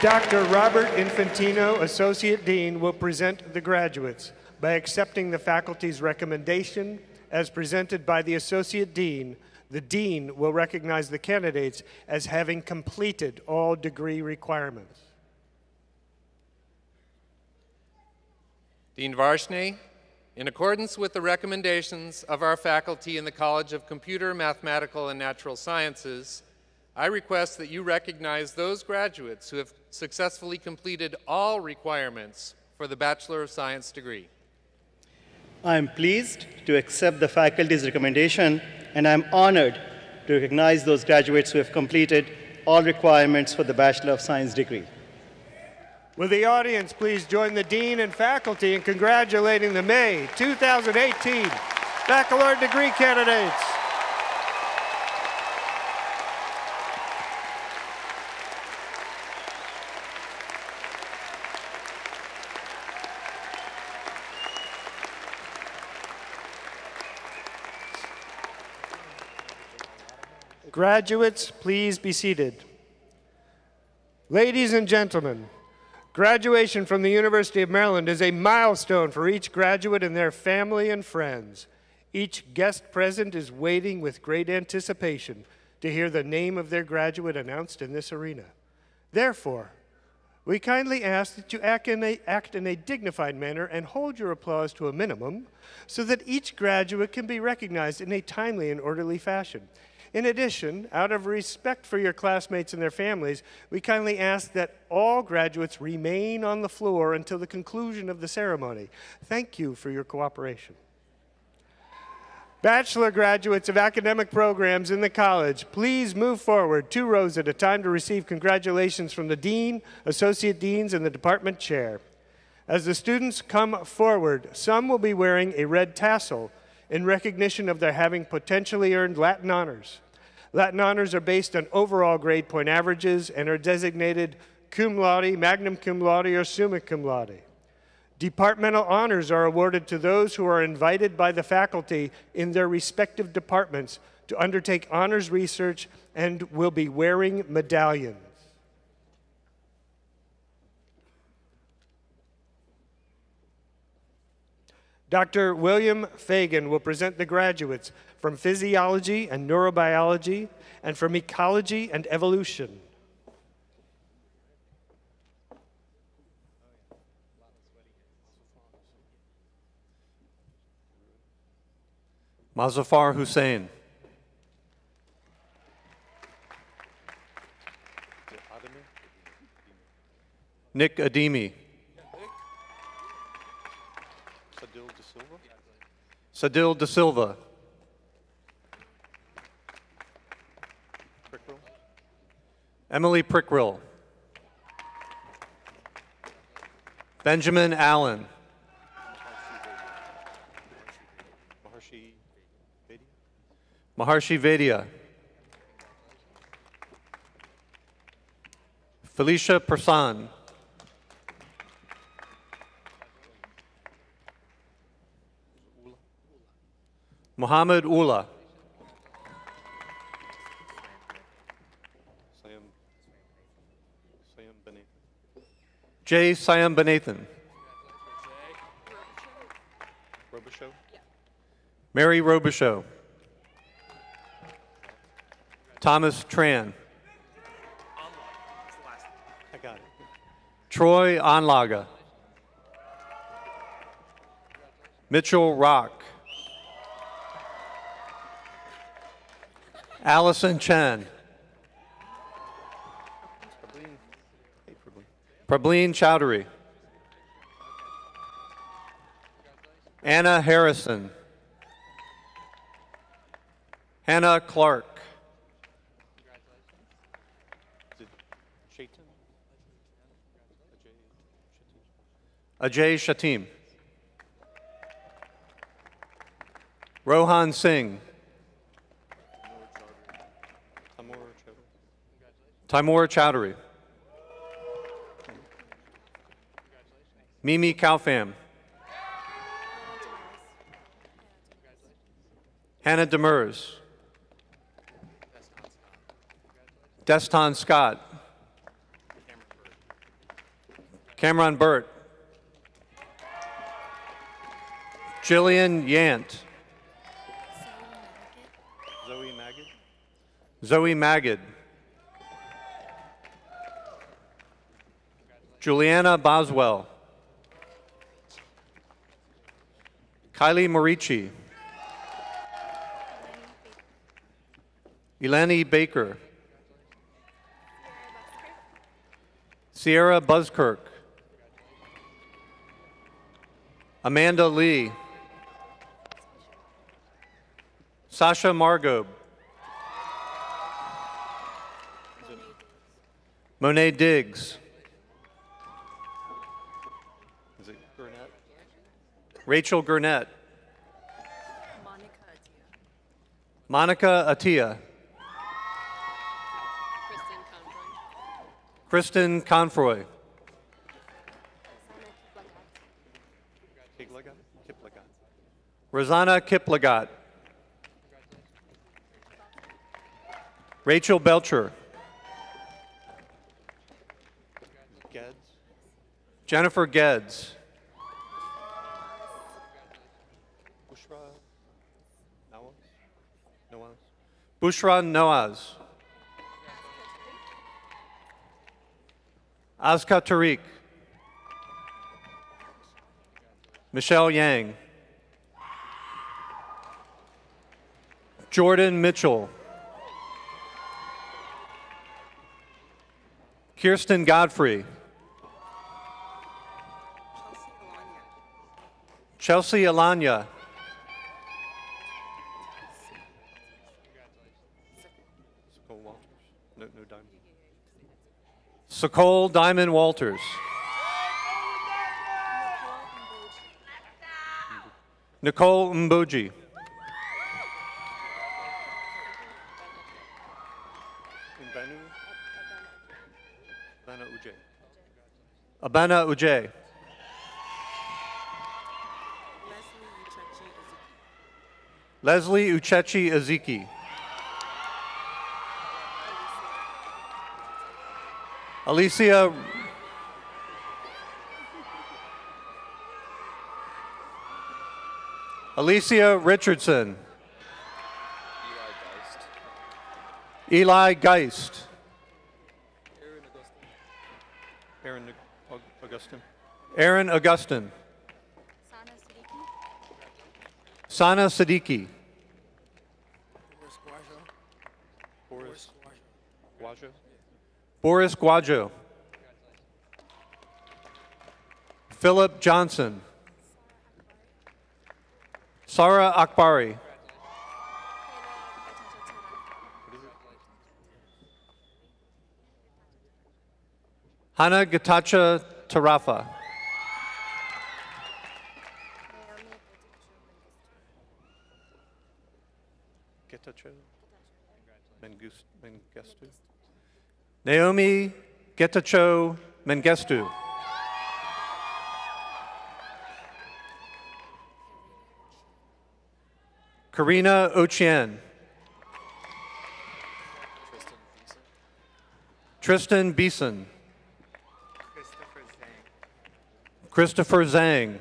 Dr. Robert Infantino, Associate Dean, will present the graduates. By accepting the faculty's recommendation as presented by the Associate Dean, the Dean will recognize the candidates as having completed all degree requirements. Dean Varshney, in accordance with the recommendations of our faculty in the College of Computer, Mathematical, and Natural Sciences, I request that you recognize those graduates who have successfully completed all requirements for the Bachelor of Science degree. I am pleased to accept the faculty's recommendation, and I am honored to recognize those graduates who have completed all requirements for the Bachelor of Science degree. Will the audience please join the Dean and faculty in congratulating the May 2018 baccalaureate degree candidates. Graduates, please be seated. Ladies and gentlemen, graduation from the University of Maryland is a milestone for each graduate and their family and friends. Each guest present is waiting with great anticipation to hear the name of their graduate announced in this arena. Therefore, we kindly ask that you act in a dignified manner and hold your applause to a minimum so that each graduate can be recognized in a timely and orderly fashion. In addition, out of respect for your classmates and their families, we kindly ask that all graduates remain on the floor until the conclusion of the ceremony. Thank you for your cooperation. Bachelor graduates of academic programs in the college, please move forward 2 rows at a time to receive congratulations from the dean, associate deans, and the department chair. As the students come forward, some will be wearing a red tassel in recognition of their having potentially earned Latin honors. Latin honors are based on overall grade point averages and are designated cum laude, magna cum laude, or summa cum laude. Departmental honors are awarded to those who are invited by the faculty in their respective departments to undertake honors research and will be wearing medallions. Dr. William Fagan will present the graduates from physiology and neurobiology and from ecology and evolution. Mazafar Hussain. Nick Ademi. Sadil De Silva. Emily Prickrill. Benjamin Allen. Maharshi Vaidya. Felicia Prasan. Muhammad Ula. Jay Siam Benathan. Mary Robichaux. Thomas Tran. I got it. Troy Onlaga. Mitchell Rock. Allison Chen. Prableen Chowdhury. Anna Harrison. Hannah Clark. Ajay Shatim. Rohan Singh. Timur Chowdhury. Mimi Kaufam. Hannah Demers. Deston Scott. Cameron Burt. Jillian Yant. Zoe Magid. Juliana Boswell. Kylie Morici. Eleni Baker. Sierra Buzzkirk. Amanda Lee. Sasha Margob. Monet Diggs. Is it Gurnett? Rachel Gurnett. Monica Attia. Kristen Confroy. Rosanna Kiplagat. Rachel Belcher. Jennifer Geddes. Bushra Noaz. Azka Tariq. Michelle Yang. Jordan Mitchell. Kirsten Godfrey. Chelsea Alanya. Sokol Diamond Walters. Nicole Mbuji. Abana Ujay. Leslie Uchechi Aziki. Alicia Richardson. Eli Geist. Aaron Augustin. Sana Siddiqui. Boris Guajo. Philip Johnson. Sarah Akbari. Hana Gatacha Tarafa. Naomi Getachew Mengestu. Karina Ochien. Tristan Beeson. Christopher Zhang.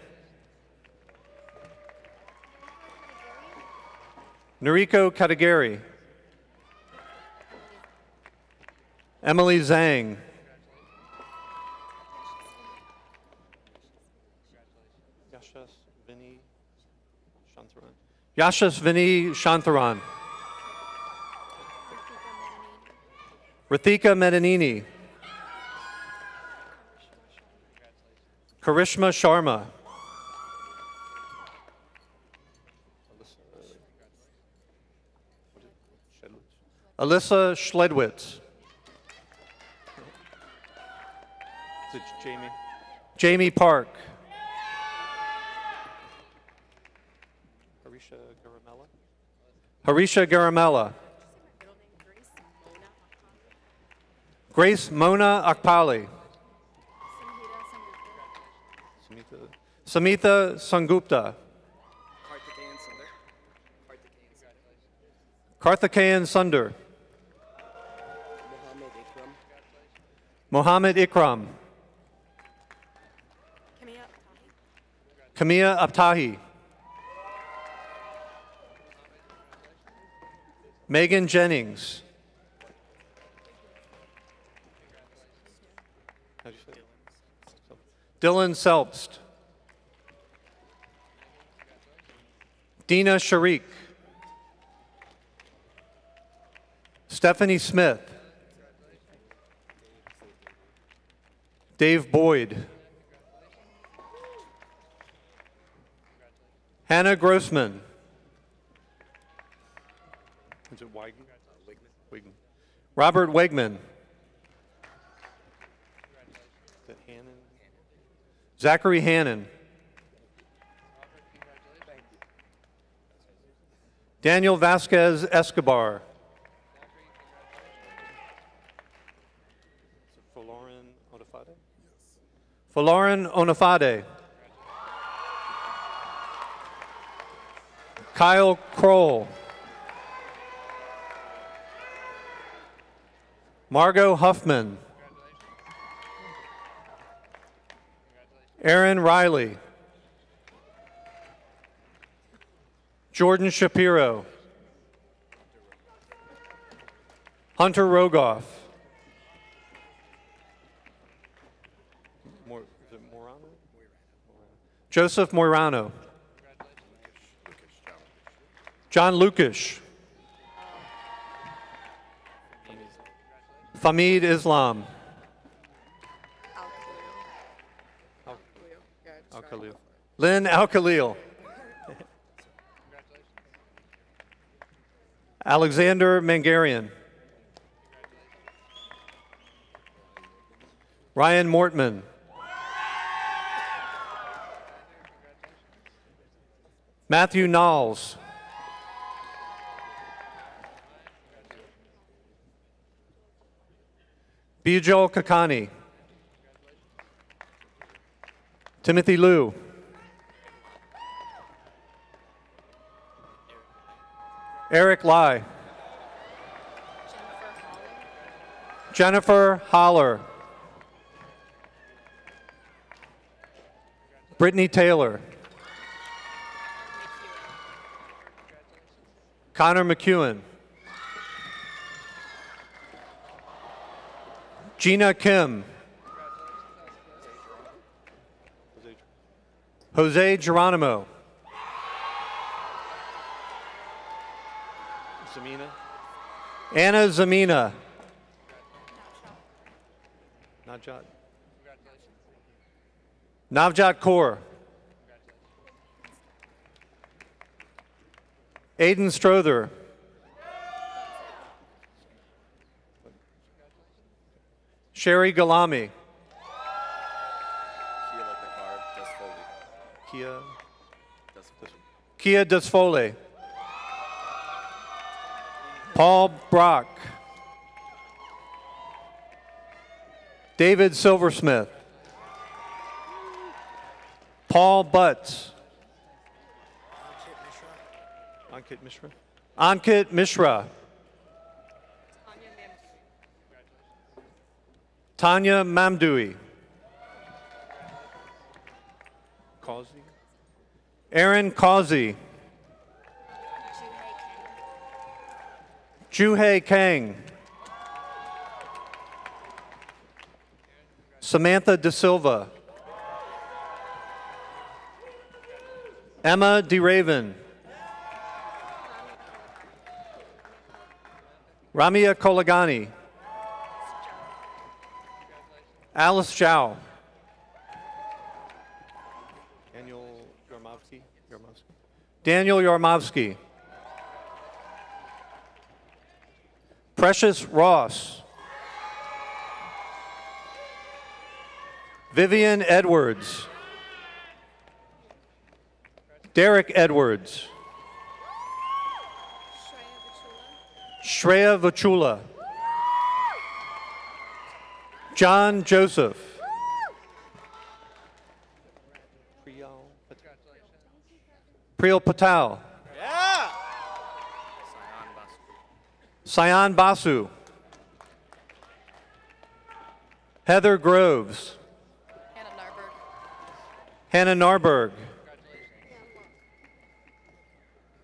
Noriko Katagiri. Emily Zhang. Yashasvini Shantharan. Rathika Medanini. Karishma Sharma. Alyssa Schledwitz. Jamie Park. Harisha Garamella. Grace Mona Akpali. Samitha Sangupta. Karthikeyan Sunder. Mohammed Ikram. Kamia Abtahi. Megan Jennings. Dylan Selbst. Dina Sharik. Stephanie Smith. Dave Boyd. Hannah Grossman. Is it Wigman? Wigman. Robert Wegman. Zachary Hannon. Daniel Vasquez Escobar. Faloran Onafade. Kyle Kroll. Margot Huffman. Aaron Riley. Jordan Shapiro. Hunter Rogoff. Joseph Moirano. John Lukish. Famid Islam. Al-Khalil. Lynn Al-Khalil. Alexander Mangarian. Ryan Mortman. Matthew Knowles. Bijal Kakani. Timothy Liu. Eric Lai. Jennifer Holler. Brittany Taylor. Connor McEwen. Gina Kim. Jose Geronimo. Zamina. Anna Zamina. Navjot. Navjot Kaur. Aiden Strother. Sherry Galami. Kia Desfole. Paul Brock. David Silversmith. Paul Butts. Ankit Mishra. Ankit Mishra. Tanya Mamdui. Causey. Aaron Causey. Juhei Kang. Samantha De Silva. Emma DeRaven. Ramia Kolagani. Alice Zhao. Daniel Yarmovsky. Precious Ross. Vivian Edwards. Derek Edwards. Shreya Vachula. John Joseph. Priyal Patel. Yeah. Sayan Basu. Heather Groves. Hannah Narberg.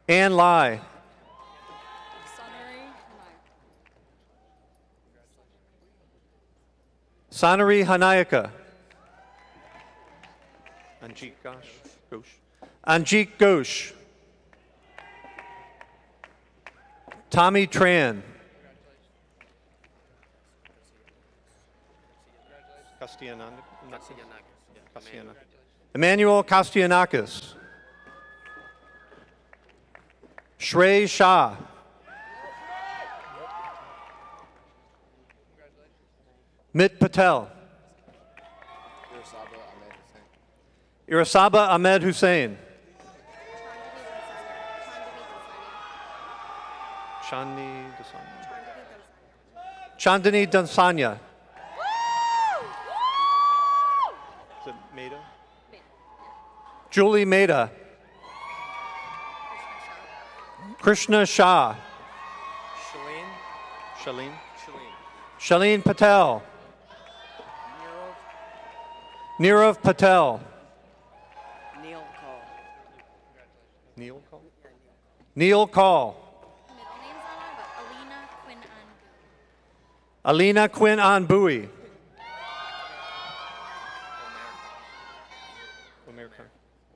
Ann Lai. Sanari Hanayaka. Anjit Ghosh. Anjit Ghosh. Tommy Tran. Emmanuel Kastianakis. Shrey Shah. Mit Patel. Irasaba Ahmed Hussein. Chandani Dansanya. Is it Meda? Julie Meda. Krishna Shah. Shalene. Shaleen Patel. Nirav Patel. Neil Cole. Neil Call? Neil Call. Middle name's on it, but Alina Quinn on. Alina Quinn Anbui.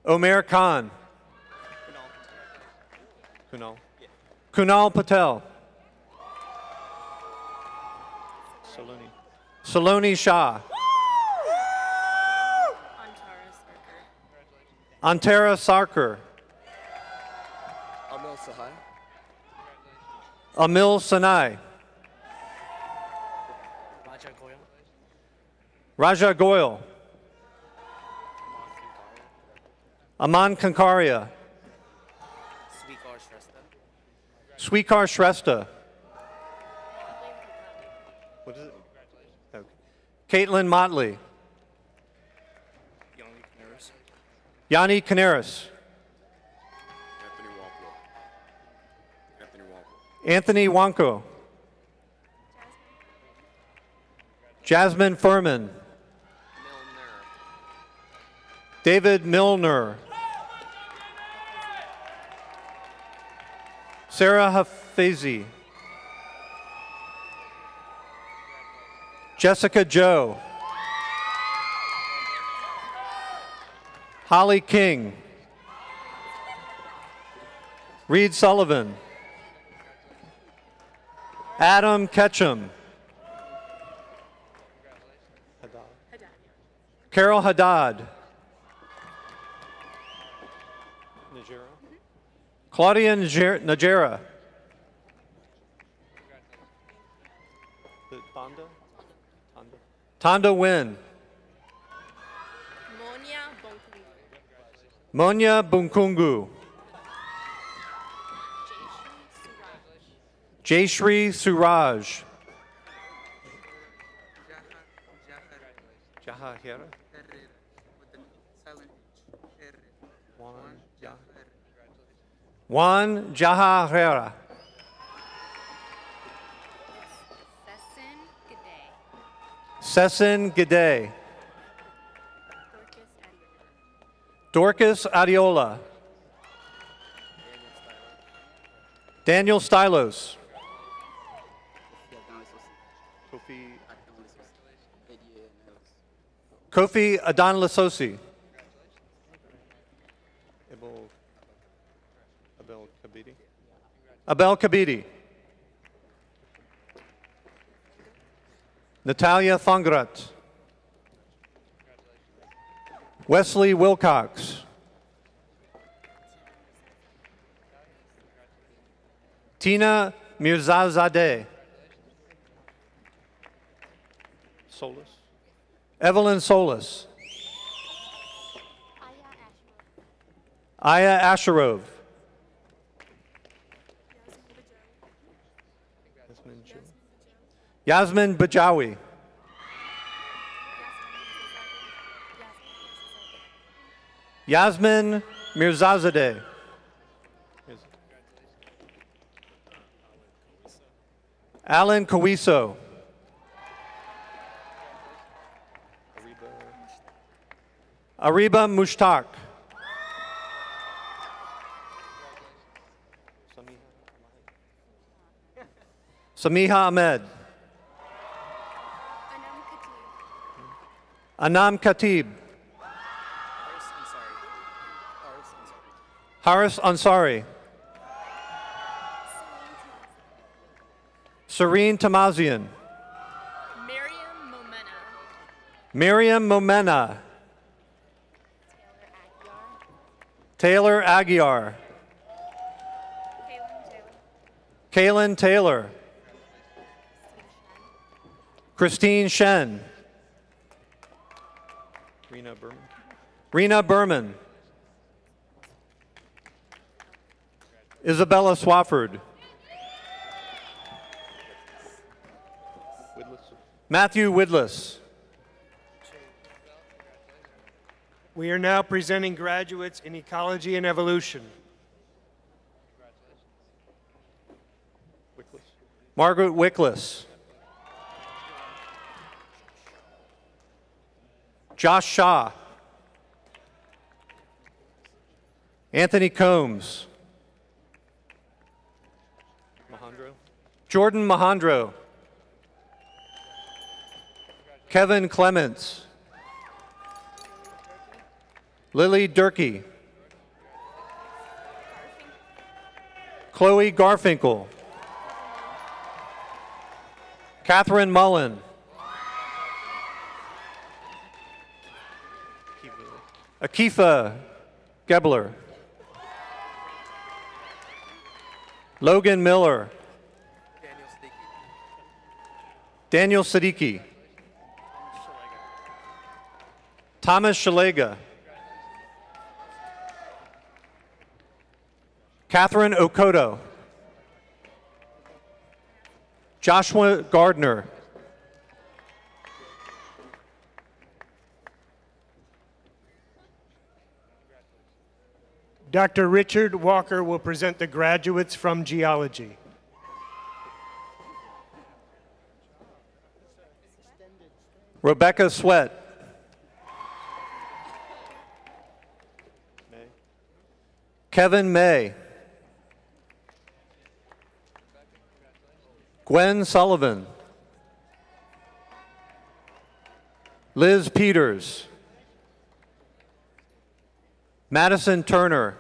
Omer Khan. Kunal. Kunal Patel. Saloni Shah. Antara Sarkar. Amil Sahai. Amil Sanai. Raja Goyal. Raja Goyal. Aman Kankaria. Swikar Shrestha. Swikar Shrestha. What is it? Okay. Caitlin Motley. Yanni Canaris. Anthony Wanko. Jasmine Furman. David Milner. Sarah Hafizi. Jessica Joe. Holly King. Reed Sullivan. Adam Ketchum. Carol Haddad. Claudia Najera. Tonda Wynn. Monya Bunkungu. Jayshri Suraj. Jahahira. Juan Jahahira. Sessin Gide. Dorcas Adiola. Daniel Stylos. Kofi Adonlisosi. Abel Kabidi. Natalia Thongrat. Wesley Wilcox. Tina Mirzazadeh. Solis. Evelyn Solis. Aya Asherov. Yasmin Bajawi. Yasmin Mirzazadeh. Alan Kawiso. Ariba Mushtaq. Samiha Ahmed. Anam Khatib. Haris Ansari. Serene Tamazian. Miriam Momena. Taylor Aguiar. Kaylin Taylor. Christine Shen. Rena Berman. Isabella Swafford. Matthew Widless. We are now presenting graduates in Ecology and Evolution. Margaret Wickless. Josh Shaw. Anthony Combs. Jordan Mahandro. Kevin Clements. Lily Durkee. Chloe Garfinkel. Catherine Mullen. Akifa Gebler. Logan Miller. Daniel Siddiqui. Thomas Shalega. Catherine Okoto. Joshua Gardner. Dr. Richard Walker will present the graduates from geology. Rebecca Sweat. Kevin May. Gwen Sullivan. Liz Peters. Madison Turner.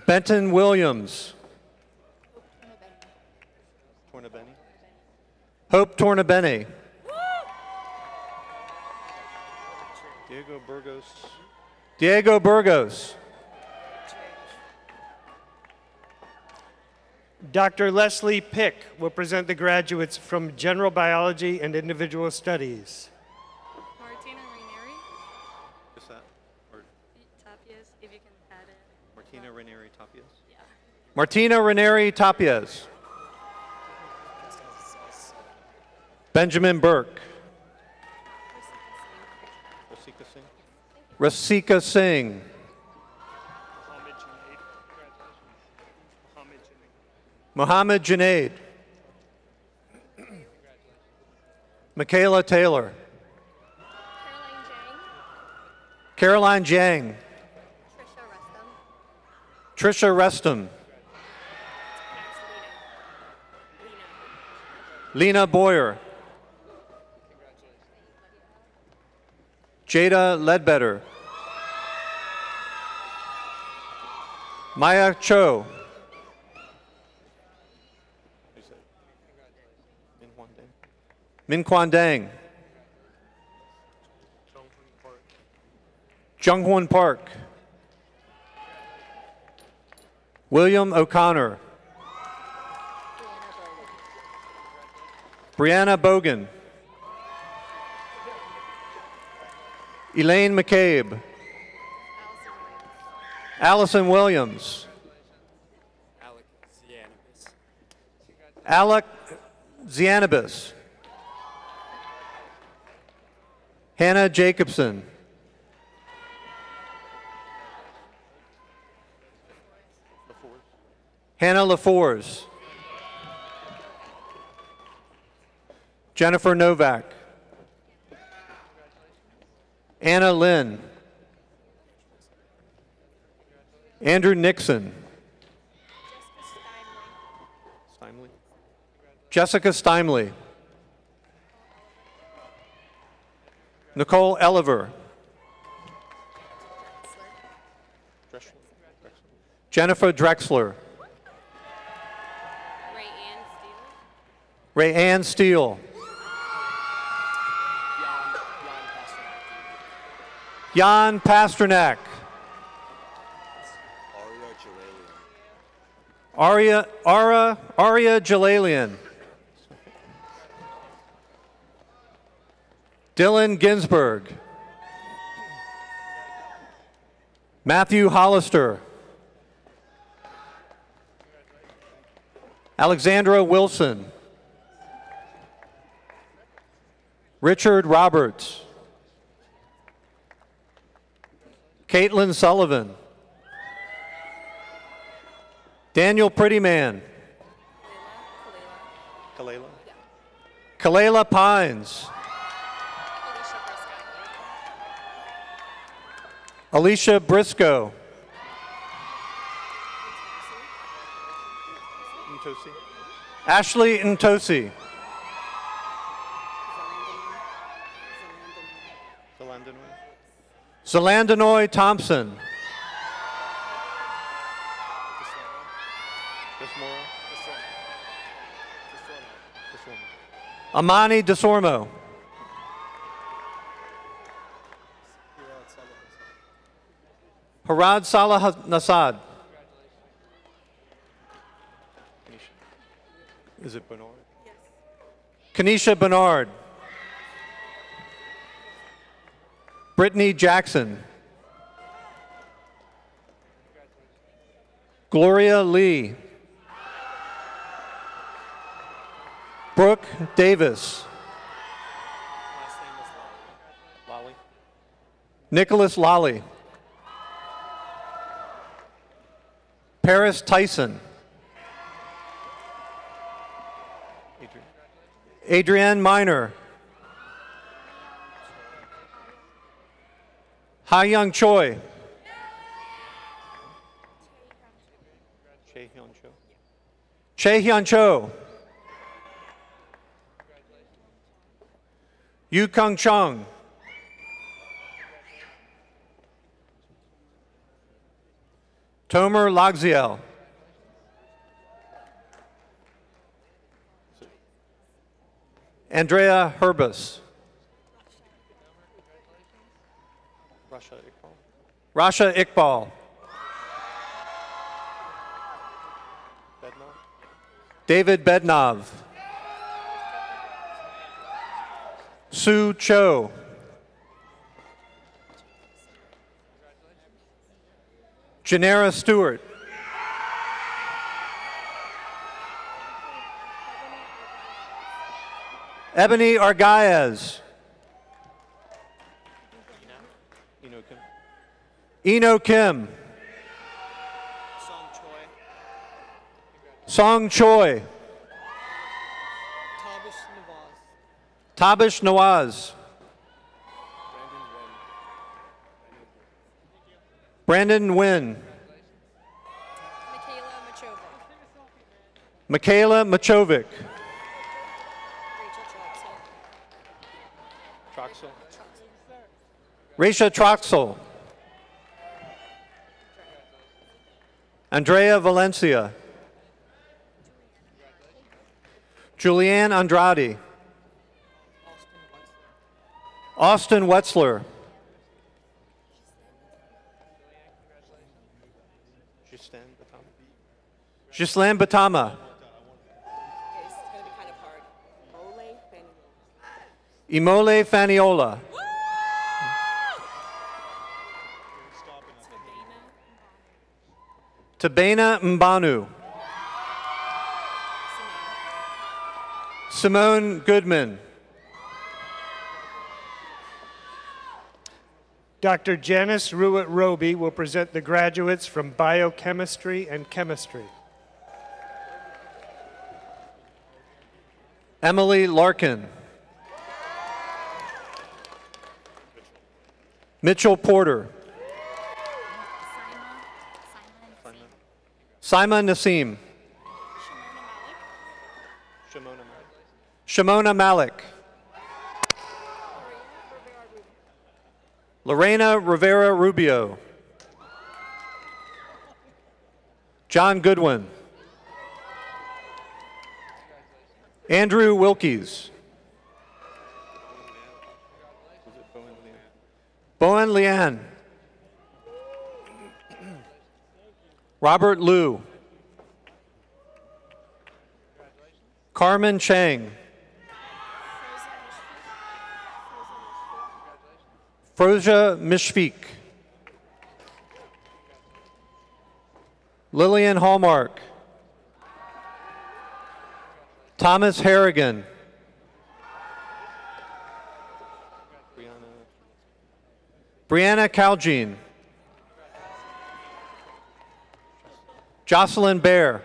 Benton Williams. Hope Tornabene. Diego Burgos. Dr. Leslie Pick will present the graduates from general biology and individual studies. Martina Rainieri. What's that? Or Tapias, if you can add it. Martina Ranieri Tapias? Yeah. Martina Ranieri Tapias. Benjamin Burke. Rasika Singh. Mohammed Junaid. Michaela Taylor. Caroline Jang. Trisha Reston. Lena Boyer. Jada Ledbetter. Maya Cho. Min Kwan Dang. Jungwon Park. William O'Connor. Brianna Bogan. Elaine McCabe. Allison Williams. Alec Zianibus. Hannah Jacobson. Hannah LaFours. Jennifer Novak. Anna Lynn. Andrew Nixon. Jessica Steinley. Nicole Elliver. Jennifer Drexler. Ray Ann Steele. Jan Pasternak. Aria Jalalian. Dylan Ginsberg. Matthew Hollister. Alexandra Wilson. Richard Roberts. Caitlin Sullivan. Daniel Prettyman. Kalela Pines. Alicia Briscoe. Ashley Ntosi. Zelandanoy Thompson. Amani Desormo. Harad Salah Nasad. Is it Bernard? Yes. Kenesha Bernard. Brittany Jackson. Gloria Lee. Brooke Davis. Last name is Lally. Nicholas Lally. Paris Tyson. Adrienne Miner. Ha Young Choi. Che Hyun Cho. Yu Kung Chung. Tomer Lagziel. Andrea Herbus. Rasha Iqbal. David Bednov. Sue Cho. Janera Stewart. Ebony Argaez. Eno Kim. Song Choi. Tabish Nawaz. Brandon Nguyen. Michaela Machovic. Risha Troxel. Andrea Valencia. Julianne Andrade. Austin Wetzler. Ghislaine Batama. Imole Faniola. Tabena Mbanu. Simone Goodman. Dr. Janice Ruitt-Roby will present the graduates from Biochemistry and Chemistry. Emily Larkin. Mitchell Porter. Saima Nassim. Shimona Malik. Lorena Rivera Rubio. John Goodwin. Andrew Wilkies. Bowen Lian. Robert Liu. Carmen Chang. Frozia Mishfiq. Lillian Hallmark. Thomas Harrigan. Brianna Caljean. Jocelyn Bear.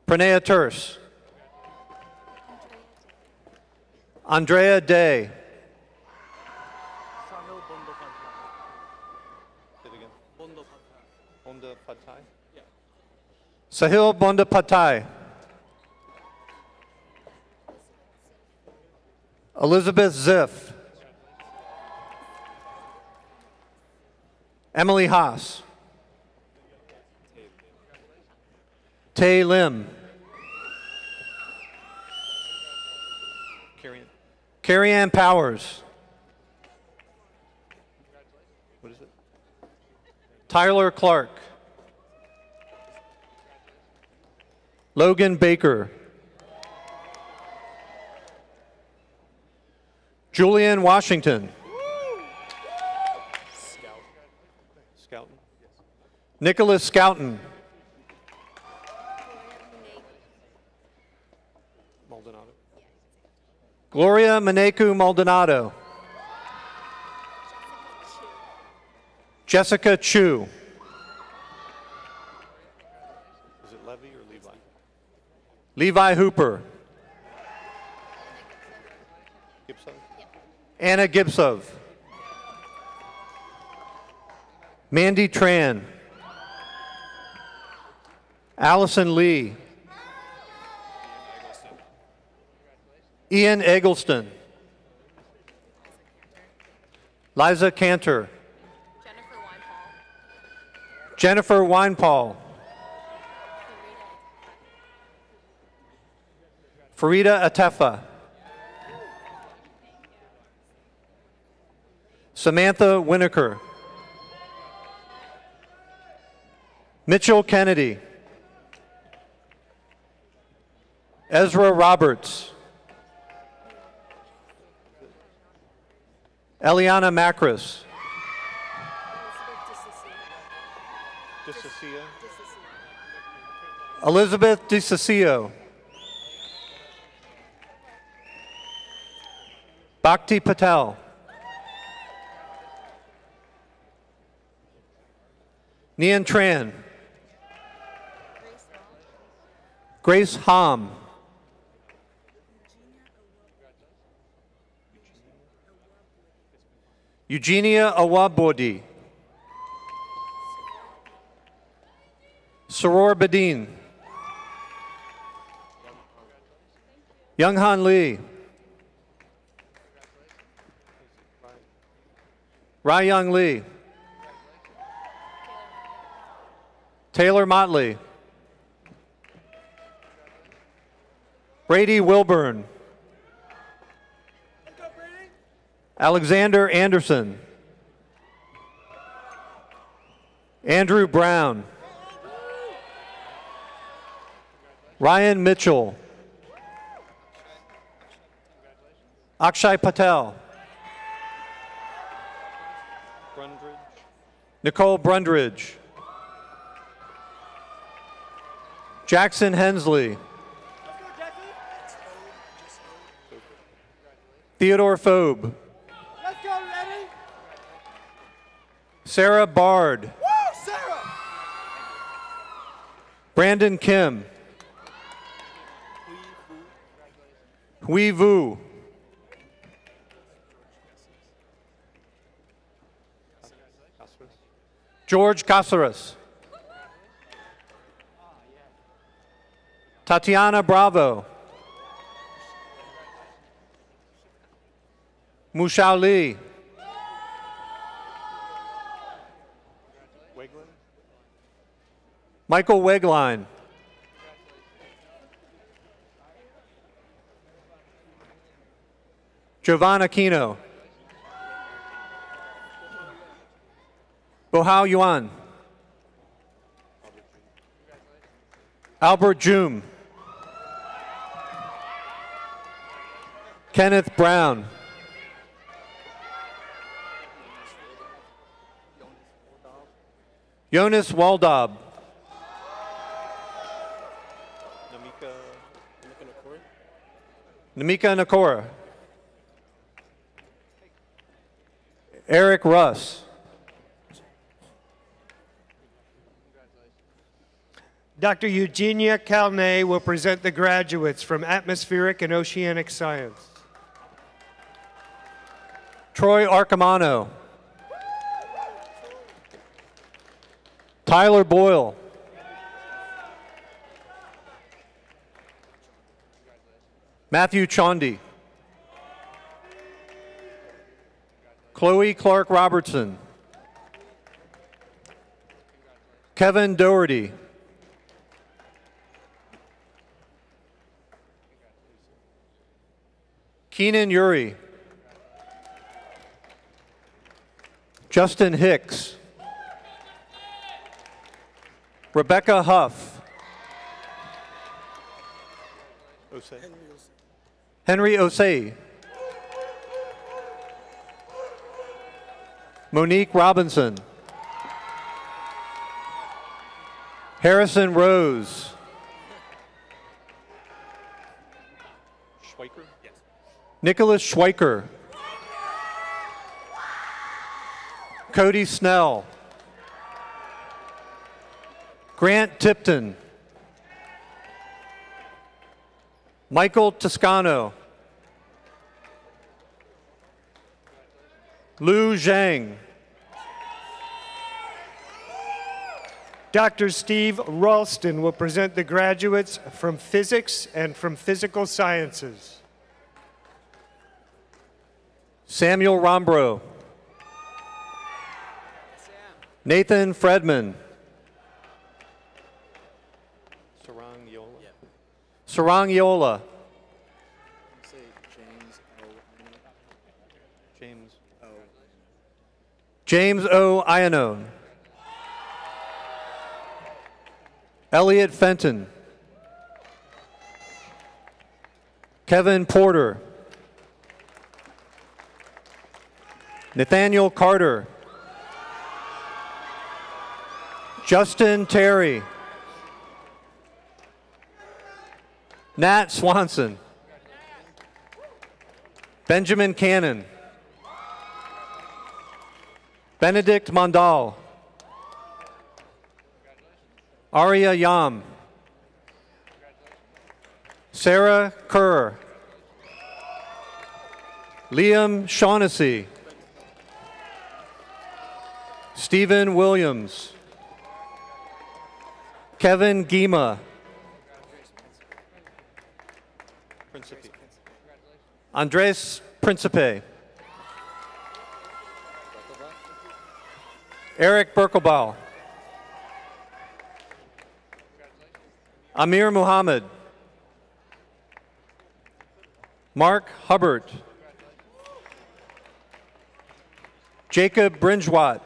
Pranaya Terse. Andrea Day. Sahil Bondapatai. Elizabeth Ziff. Emily Haas. Tay Lim. Carrie Ann Powers. What is it? Tyler Clark. Logan Baker. Julian Washington. Scouten. Nicholas Scouten. Maldonado. Gloria Maneku Maldonado. Jessica Chu. Is it Levy or Levi? Levi Hooper. Gibson? Anna Gibsov. Mandy Tran. Allison Lee. Ian Eggleston. Liza Cantor. Jennifer Weinpaul. Farida Atefa. Samantha Winokur. Mitchell Kennedy. Ezra Roberts. Eliana Macris. Elizabeth DeCiccio. Bhakti Patel. Nian Tran. Grace Hom. Eugenia Awabodi. Saror Badin. Younghan Lee. Rayong Lee. Taylor Motley. Brady Wilburn. Alexander Anderson. Andrew Brown. Ryan Mitchell. Akshay Patel. Nicole Brundridge. Jackson Hensley. Theodore Phobe. Let's go, ready? Sarah Bard. Woo, Sarah! Brandon Kim. Hui Vu. George Caceres. Tatiana Bravo. Mushao Lee. Michael Wegline. Jovan Aquino. Bohao Yuan. Albert Jum. Kenneth Brown. Jonas Waldab. Namika Nakora. Eric Russ. Dr. Eugenia Calnay will present the graduates from Atmospheric and Oceanic Science. Troy Arcamano. Tyler Boyle. Matthew Chaundi. Chloe Clark Robertson. Kevin Doherty. Keenan Uri. Justin Hicks. Rebecca Huff. Henry Osei. Monique Robinson. Harrison Rose. Schweiker? Yes. Nicholas Schweiker. Cody Snell. Grant Tipton. Michael Toscano. Lu Zhang. Dr. Steve Ralston will present the graduates from physics and from physical sciences. Samuel Rombro. Nathan Fredman. Sarang Yola. James O. Iannone. Elliot Fenton. Kevin Porter. Nathaniel Carter. Justin Terry. Nat Swanson. Benjamin Cannon. Benedict Mondal. Aria Yam. Sarah Kerr. Liam Shaughnessy. Stephen Williams. Kevin Gima. Andres Principe. Eric Berkelbaugh. Amir Muhammad. Mark Hubbard. Jacob Brinjwat.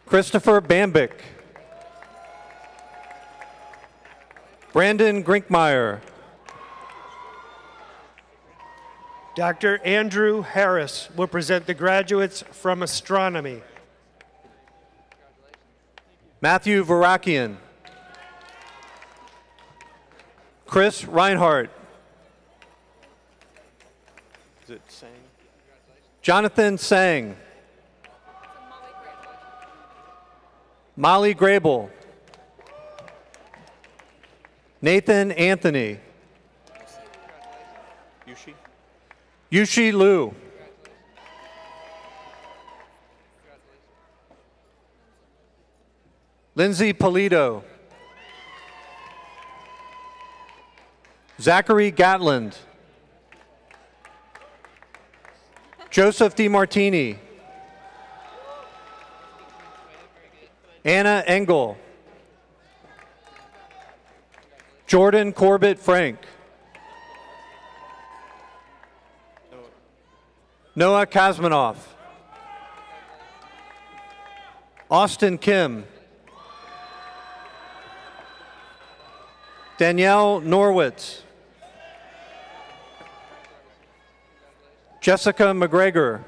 Christopher Bambick. Brandon Grinkmeyer. Dr. Andrew Harris will present the graduates from astronomy. Matthew Varakian. Chris Reinhardt. Is it Sang? Jonathan Sang. Molly Grable. Nathan Anthony. Yushi Liu. Lindsay Polito. Zachary Gatland. Joseph DiMartini. Anna Engel. Jordan Corbett Frank. Noah Kazmanoff. Austin Kim. Danielle Norwitz. Jessica McGregor.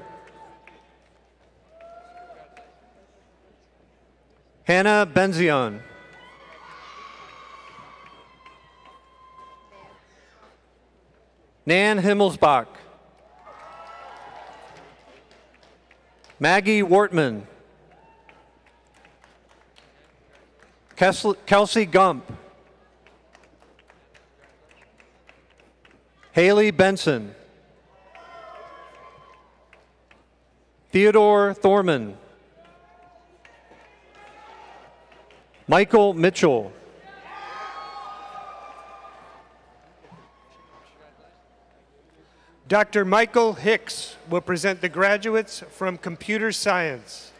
Hannah Benzion. Nan Himmelsbach. Maggie Wortman. Kelsey Gump. Haley Benson. Theodore Thorman. Michael Mitchell. Dr. Michael Hicks will present the graduates from Computer Science.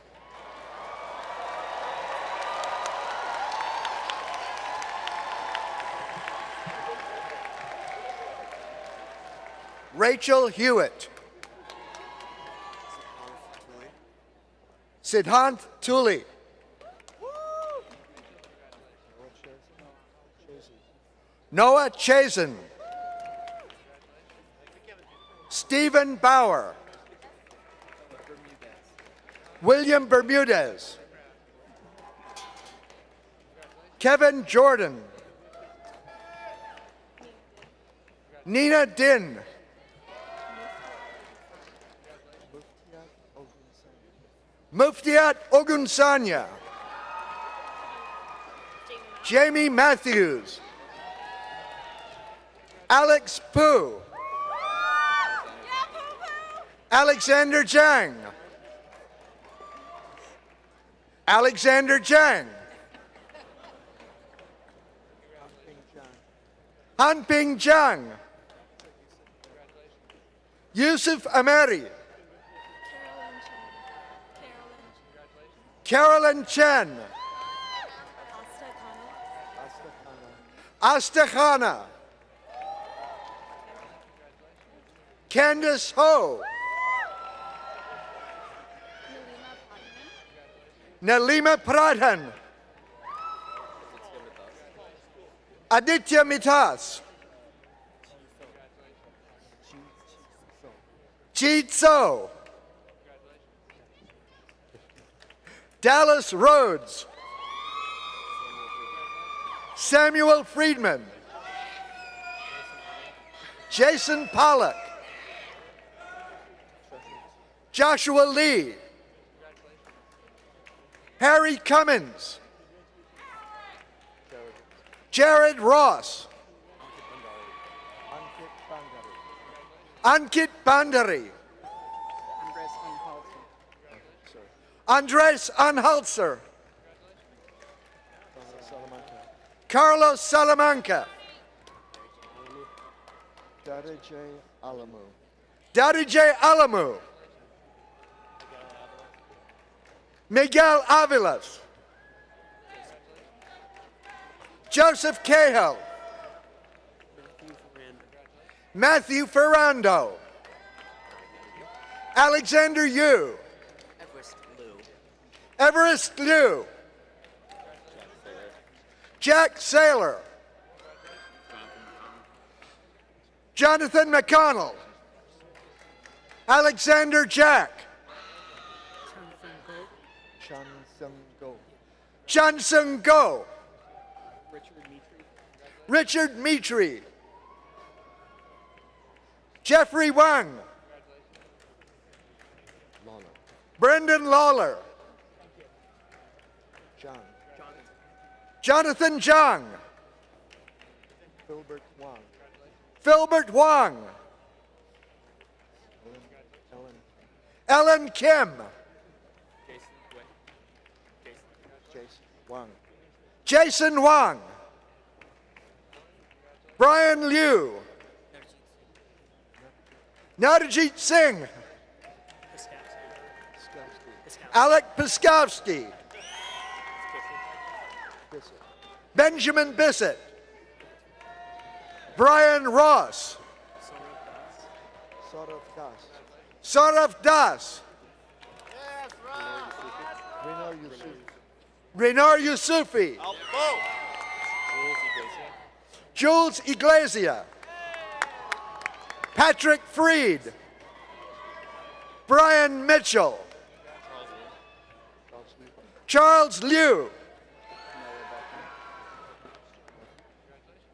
Rachel Hewitt. Siddhant Tuli. Noah Chazen. Stephen Bauer. William Bermudez. Kevin Jordan. Nina Din. Muftiat Ogunsanya. Jamie Matthews. Alex Poo. Alexander Jang. Alexander Jang. Hanping Jang. Yusuf Ameri. Carolyn Chen. Asta Khana. Candace Ho. Nalima Pradhan. Aditya Mitas. Jeet So. Dallas Rhodes. Samuel Friedman. Jason Pollock. Joshua Lee. Harry Cummins. Jared Ross. Ankit Bandari. Andres Anhaltzer. Carlos Salamanca. Dadije Alamu. Dadije Alamu. Miguel Avilas. Joseph Cahill. Matthew Ferrando. Alexander Yu. Everest Liu. Jack Saylor. Jonathan McConnell. Alexander Jack. Chun Sung Go. Richard Mitri. Jeffrey Wang. Brendan Lawler. Jonathan Zhang. Filbert Wang. Filbert Wang. Ellen Kim. Wang. Jason Wang. Brian Liu. Natajit Singh. Alec Piskovsky. Benjamin Bissett. Brian Ross. Saurav Das. Renar Yusufi. Jules Iglesia. Patrick Freed. Brian Mitchell. Charles Liu.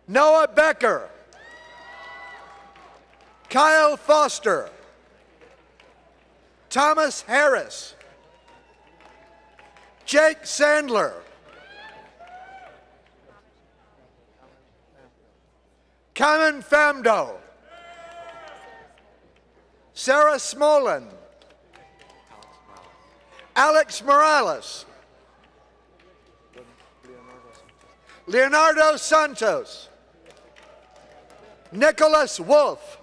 Noah Becker. Kyle Foster. Thomas Harris. Jake Sandler. Kamen Famdo. Sarah Smolin. Alex Morales. Leonardo Santos. Nicholas Wolf.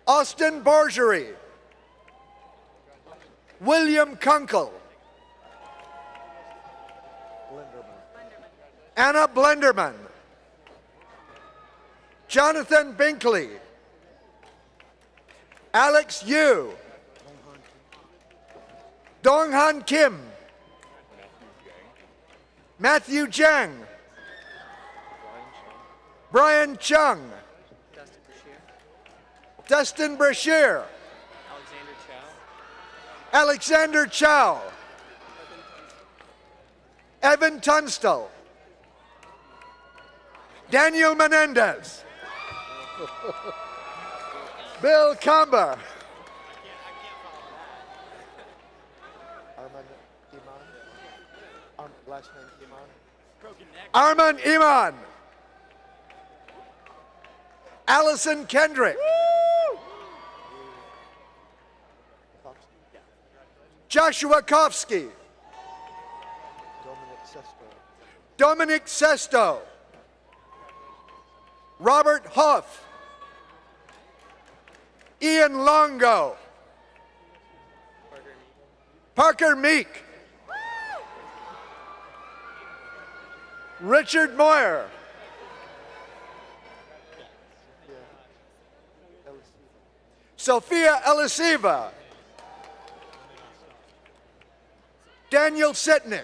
Austin Borgery. William Kunkel. Anna Blenderman. Jonathan Binkley. Alex Yu. Donghan Kim. Matthew Jiang. Brian Chung. Dustin Brashear. Alexander Chow. Evan Tunstall. Daniel Menendez. Bill Kamba. Last name Iman. Arman Iman. Allison Kendrick. Joshua Kofsky. Dominic Sesto. Robert Huff. Ian Longo. Parker Meek. Richard Moyer. Sophia Elisiva. Daniel Sitnick.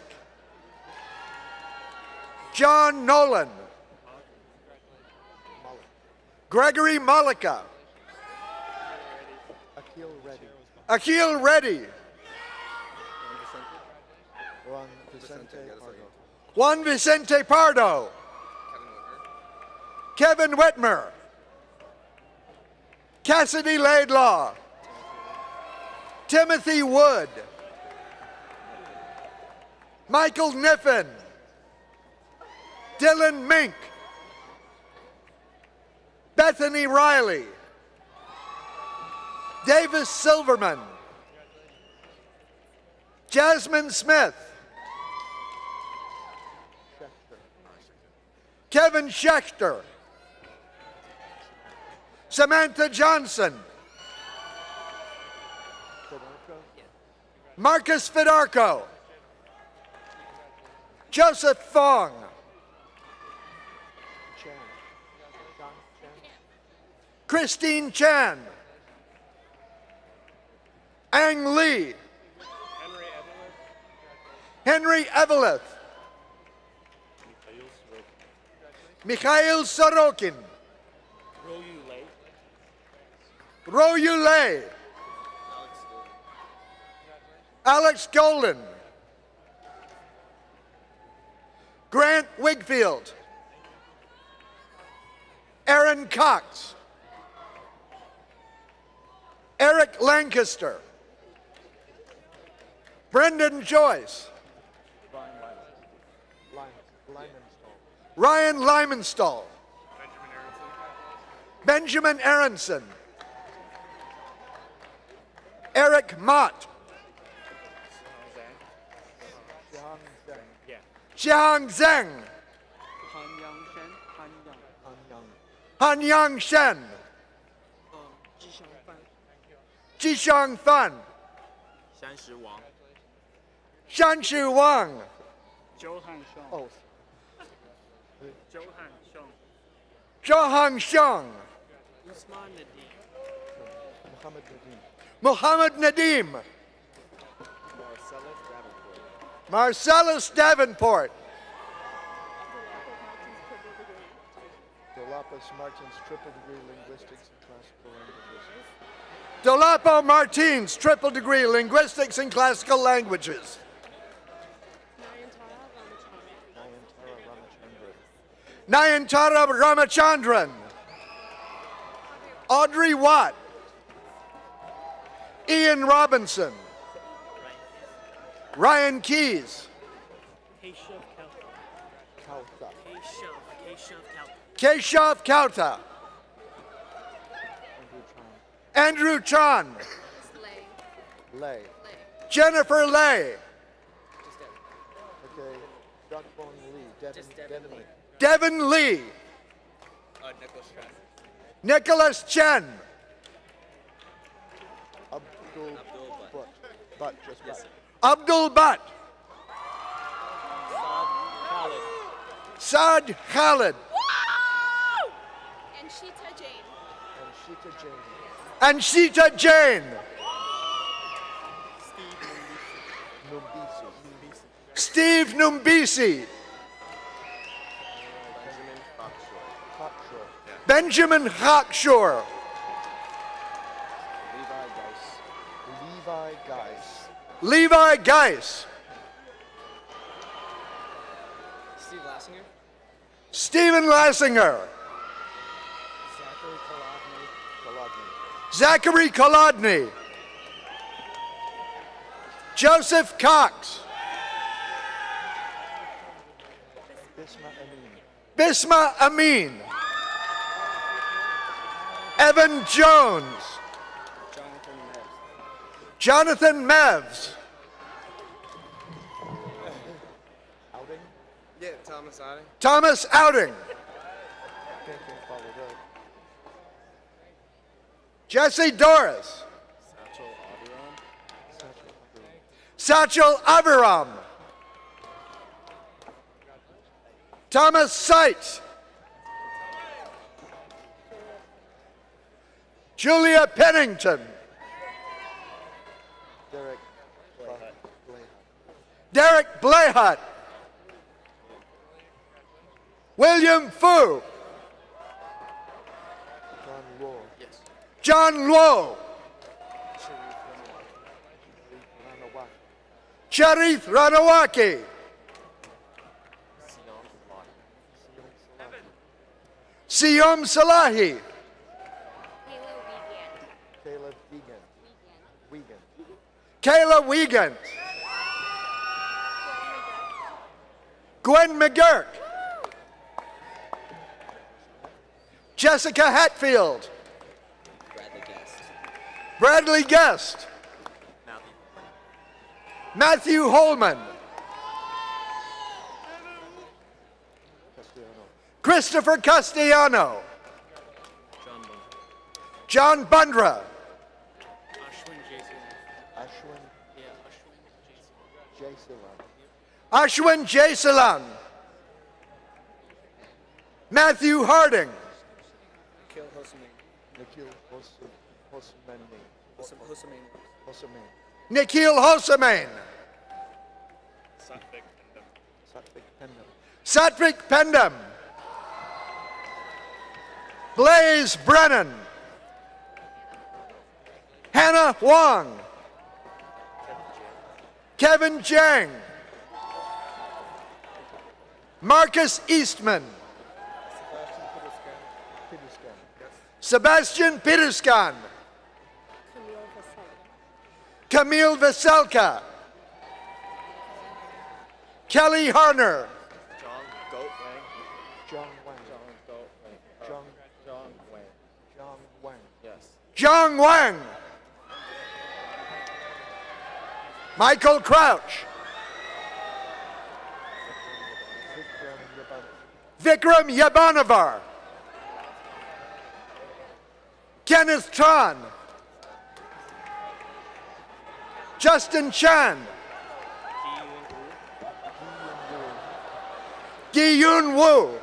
John Nolan. Gregory Malika. Akil Reddy. Juan Vicente Pardo. Kevin Whitmer. Cassidy Laidlaw. Timothy Wood. Michael Niffen. Dylan Mink. Bethany Riley. Davis Silverman. Jasmine Smith. Kevin Schechter. Samantha Johnson. Marcus Fidarco. Joseph Fong. Christine Chan. Ang Lee. Henry Eveleth. Mikhail Sorokin. Ro Yulei. Alex Golden. Grant Wigfield. Aaron Cox. Eric Lancaster. Brendan Joyce. Ryan Lymanstall. Benjamin Aronson. Eric Mott. Jiang Zheng. Han Yang Shen. Jishang Fan. Shanshu Wang. Johan Xiong. Muhammad Nadim. Marcellus Davenport. Dolapo Martins, triple degree linguistics and classical languages. Dolapo Martins, triple degree linguistics and classical languages. Nayantara Ramachandran. Audrey Watt. Ian Robinson. Ryan Keys. Keshav Kauta. Lay. Jennifer Lay. Okay. Duckbone Lee. Devin Lee. Devin Lee. Nicholas Chen. Abdul Butt. Butt, just Butt. Abdul Butt. Saad Khalid. And Sheeta Jane. And Sheeta Jane. Steve Numbisi. Benjamin Hawkshaw. Levi Geis. Levi Geis. Steve Lassinger. Stephen Lassinger. Zachary Kolodny. Joseph Cox. Bisma Amin. Evan Jones. Jonathan Mevs. Outing? Yeah, Thomas Outing. Thomas Outing. Can't follow that. Jesse Doris. Satchel Satchel Aviram. Aviram. Thomas Seitz. Julia Pennington. Derek Blayhut. Derek Blayhut. William Fu. John Law. John Luo. Sharif Ranawaki. Siyom Salahi. Caleb Wiegand. Kayla Wiegand. Gwen McGurk. Jessica Hatfield. Bradley Guest. Matthew Holman. Christopher Castellano. John Bundra. Ashwin Jaisalan. Matthew Harding. Nikhil Hosseini. Nikhil Hossain. Satvik Pendam. Blaze Brennan. Hannah Wong. Kevin Jiang. Marcus Eastman. Sebastian Peterskan. Camille Veselka. Kelly Harner. Zhang Wang. Michael Crouch. Vikram Yabanavar. Kenneth Tran. Justin Chan. Gi Yun Woo.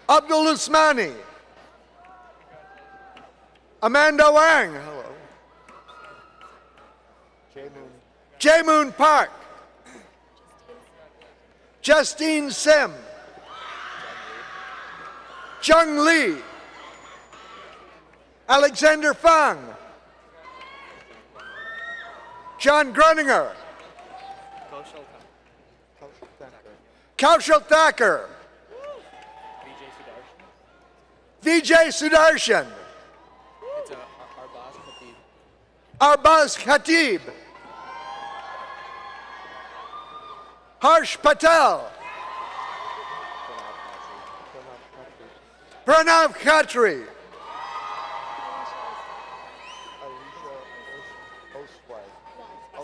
Abdul Usmani. Amanda Wang. Hello. Jae-moon Park. Justine Sim. Chung Lee. Alexander Fang. John Gruninger. Kaushal Thacker. Vijay Sudarshan. Arbaz Khatib. Harsh Patel. Pranav Khatri.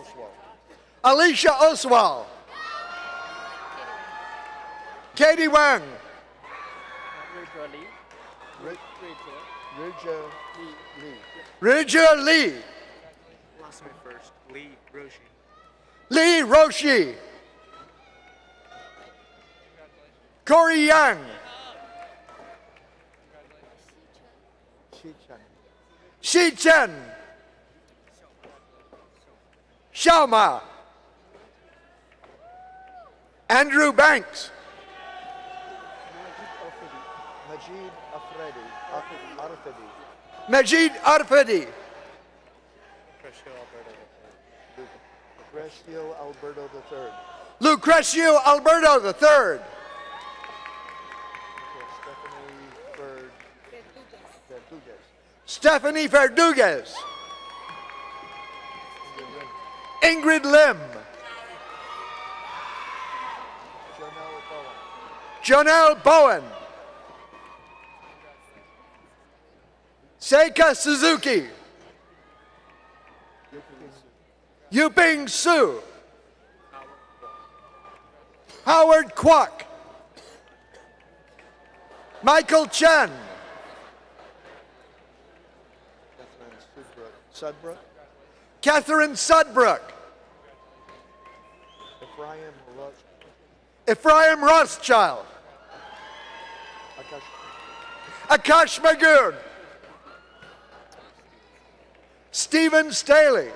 Oswald. Alicia Oswald. Katie Wang. Ridger Lee. Last name first. Lee Roshi. Lee Roshi. Corey Yang. Shi Chen. Xiaoma. Andrew Banks. Majid Arfedi. Lucrecio Alberto III. Lucrecio Alberto III. Stephanie Verduguez. Ingrid Lim. Jonelle Bowen. Seika Suzuki. Yuping Su. Howard Kwok. Michael Chen. Sudbrook. Catherine Sudbrook. Ephraim Rothschild. Akash Magoon. Stephen Staley.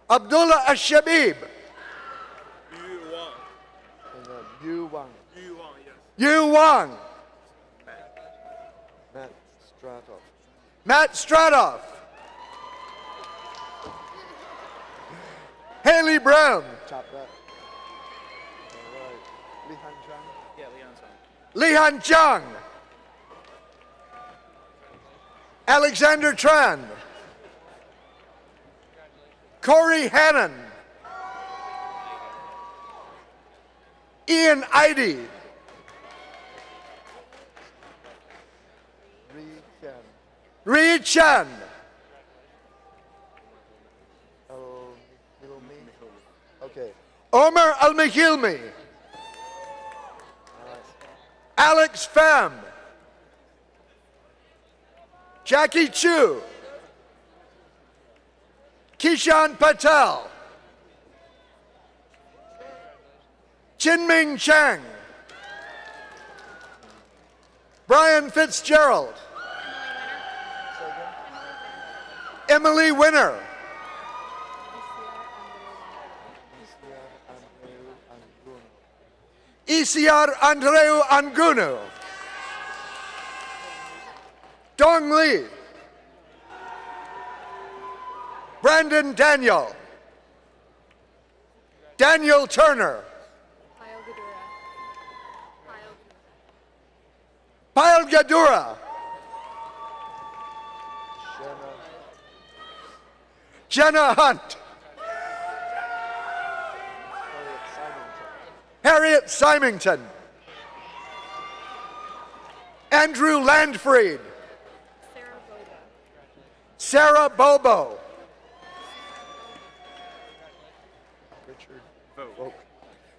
Abdullah Ashabib. Yu Wang. Yu Wang. Matt Stratoff. Matt Stratoff. Haley Brown. Top that. All right. Li Han Chang. Yeah, Leon Song. Li Han Chang. Alexander Tran. Corey Hannon. Ian Idy. Ree Chan. Okay. Omar Al-Mihilmi. Alex Pham. Jackie Chu. Kishan Patel. Chinming Chang. Brian Fitzgerald. Emily Winner. Isiar Andreu Angunu. Dong Lee. Brandon Daniel. Daniel Turner. Pyle Gadura. Jenna Hunt. Harriet Symington. Andrew Landfried. Sarah Bobo.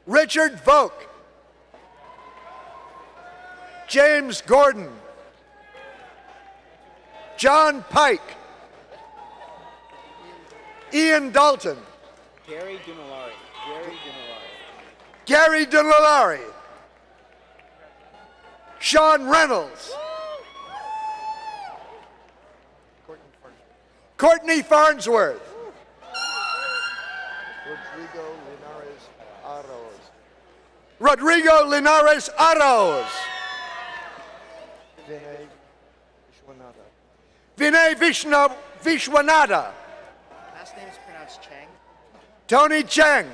Richard Volk. James Gordon. John Pike. Ian Dalton. Gary Dunolari. Gary Dunolari. Sean Reynolds. Courtney Farnsworth. Rodrigo Linares Aros. Vinay Vishwanatha. Last name is pronounced Chang. Tony Cheng.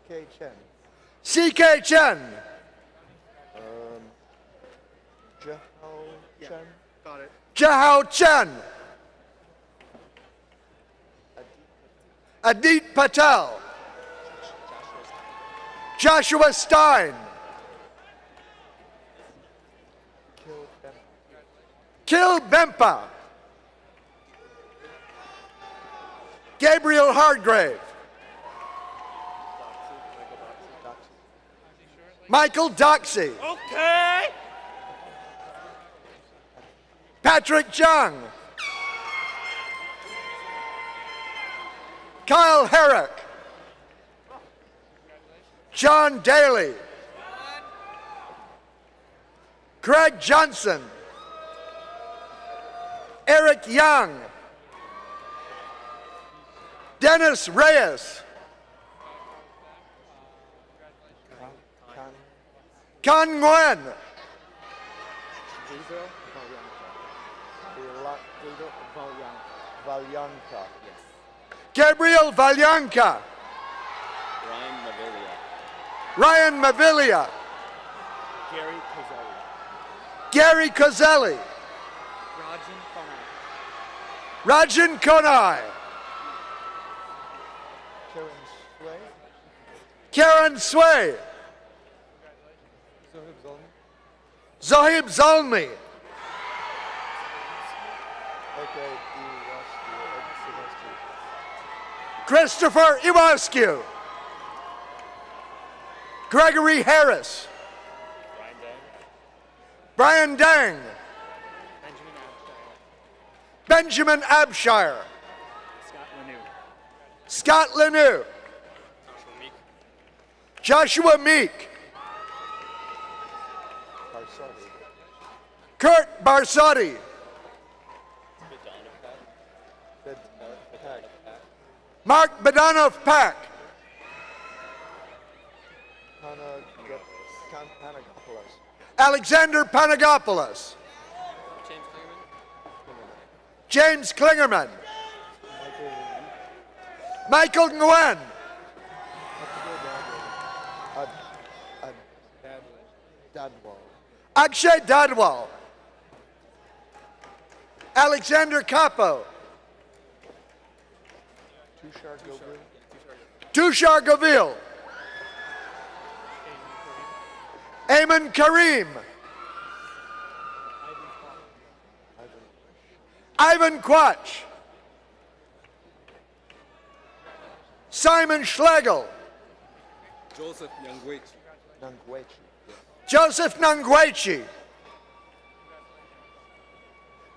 C.K. Chen. C.K. Chen. Jahao Chen. Got it. Jahao Chen. Adit Patel. Joshua Stein. Kil Bempa. Gabriel Hardgrave. Michael Doxey. Okay. Patrick Jung. Kyle Herrick. John Daly. Craig Johnson. Eric Young. Dennis Reyes. Con Nguyen. Valyanka. Gabriel Valyanka. Ryan Mavilia. Gary Cozelli. Rajan Konai. Karen Sway. Zohib Zalmi. Christopher Iwascu. Gregory Harris. Brian Dang. Benjamin Abshire. Scott Lanou. Joshua Meek. Kurt Barsotti. Mark Badanoff Pack. Alexander Panagopoulos. James Klingerman. Michael Nguyen. Akshay Dadwal. Alexander Capo. Tushar Govil. Ayman Karim. Ivan Quach. Simon Schlegel. Joseph Nangwechi. Joseph Nangwechi.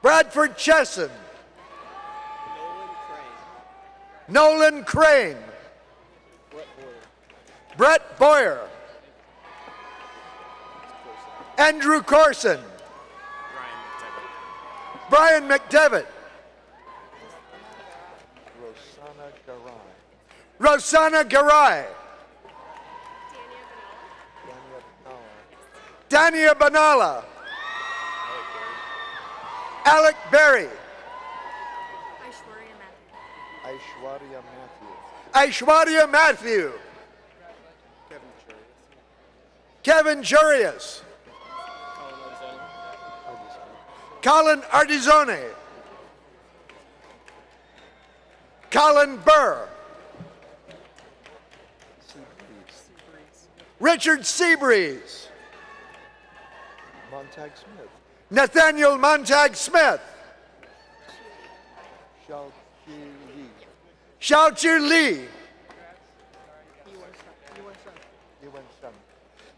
Bradford Chesson. Nolan Crane. Brett Boyer. Andrew Corson. Brian McDevitt. Rosanna Garay. Dania Banala. Alec Berry. Aishwarya Matthew. Kevin Jurius. Colin Artizone. Colin Burr. Richard Seabreeze. Montag Smith. Nathaniel Montag Smith. Xiaoqi Li.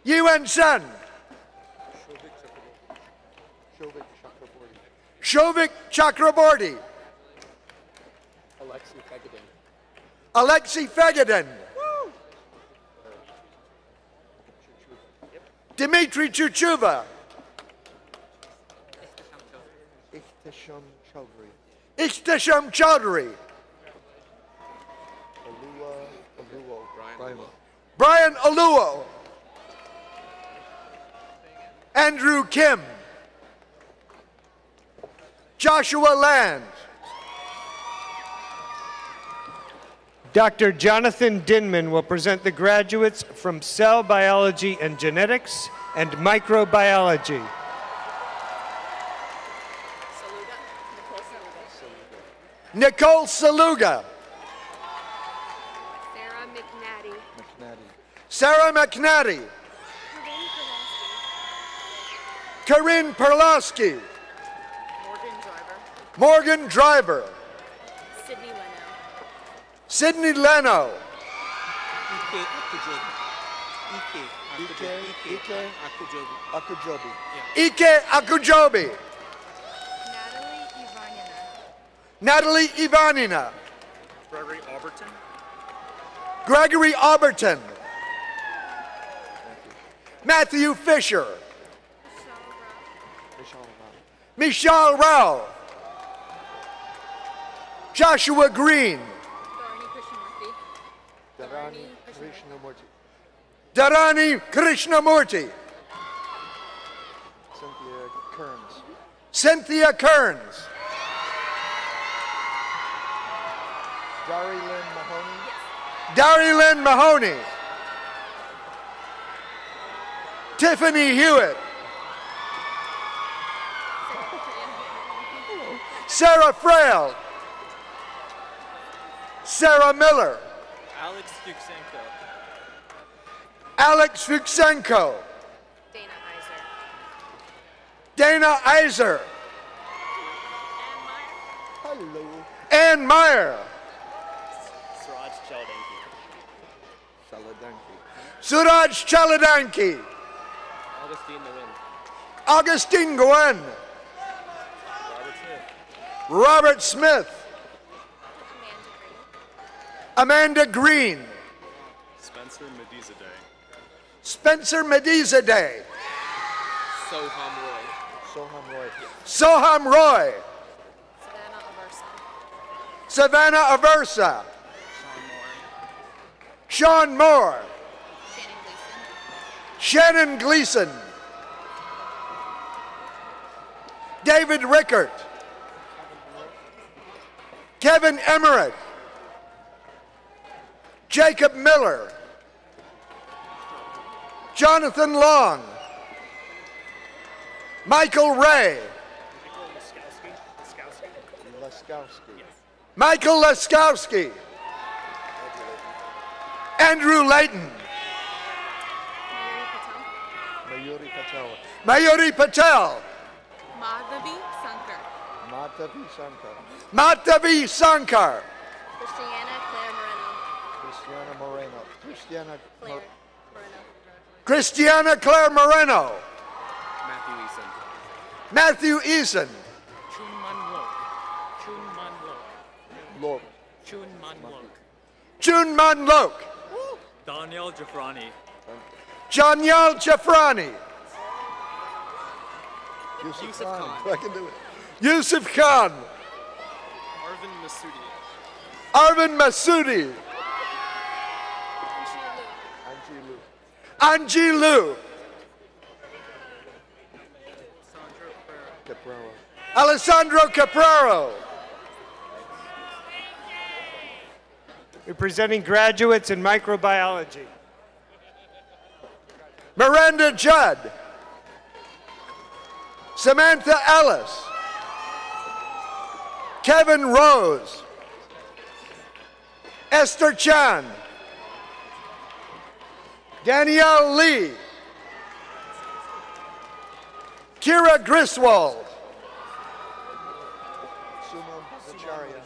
Yuan Shen. Shovik Chakraborty. Alexei Fegedin. Dimitri Chuchuva. Ihtisham Chaudhry. Brian Aluo. Andrew Kim. Joshua Land. Dr. Jonathan Dinman will present the graduates from Cell Biology and Genetics and Microbiology. Nicole Saluga. Sarah McNatty. Corinne Perlowski. Morgan Driver. Sydney Leno. Sydney Leno. Ike Akujobi. Ike Akujobi. Natalie Ivanina. Natalie Ivanina. Gregory Alberton. Gregory Alberton. Matthew Fisher. Michelle Rao. Joshua Green. Dharani Krishnamurti. Dharani Krishnamurti. Cynthia Kearns. Cynthia Kearns. Dari Lynn Mahoney. Dari Lynn Mahoney. Tiffany Hewitt. Sarah Frail. Sarah Miller. Alex Fuchsenko. Alex Fuchsenko. Dana Iser. Dana Iser. Hello. Ann Meyer. Suraj Chaladanki. Suraj Chaladanki. Augustine Nguyen. Augustine Nguyen. Robert Smith. Amanda Green. Spencer Medizadeh. Spencer Medizadeh. Soham Roy. Soham Roy. Soham Roy. Savannah Aversa. Savannah Aversa. Sean Moore. Sean Moore. Shannon Gleason. Shannon Gleason. David Rickert. Kevin Emmerich. Jacob Miller. Jonathan Long. Michael Ray. Laskowski. Michael Laskowski. Andrew Layton. Mayuri Patel. Mayuri Patel. Mayuri Patel. Madhavi Sankar. Madhavi Shankar. Madhavi Sankar. Christiana Claire Moreno. Christiana Moreno. Claire Moreno. Christiana Claire Moreno. Matthew Eason. Matthew Eason. Chun Man Lok. Chun Man Lok. Lok. Chun Man Lok. Jun Man Lok. Daniel Jafrani. Janyal Jafrani. Yusuf Khan. Khan. I can do it. Yusuf Khan. Arvind Masudi. Arvind Masudi. Angie Lu. Anji Lu. Capraro. Alessandro Capraro. Representing graduates in microbiology. Miranda Judd. Samantha Ellis. Kevin Rose. Esther Chan. Danielle Lee. Kira Griswold. Suman Acharya.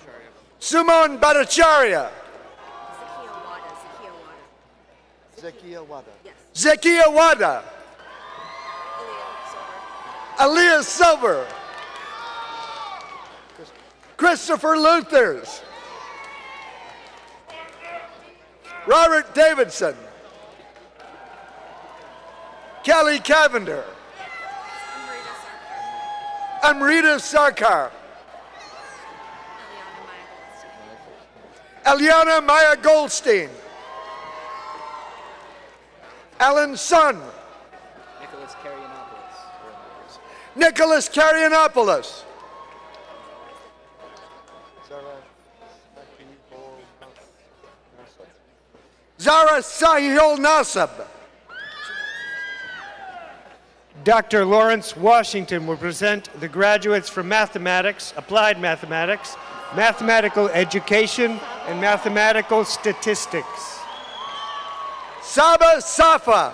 Sumon Bhattacharya. Zekia Wada. Zekia Wada. Aaliyah Silver. Christopher Luthers. Robert Davidson. Kelly Cavender. Amrita Sarkar. Eliana Maya Goldstein. Alan Sun. Nicholas Carrianopoulos. Nicholas Carrianopoulos. Zara Sahil Nasab. Dr. Lawrence Washington will present the graduates from mathematics, applied mathematics, mathematical education, and mathematical statistics. Saba Safa.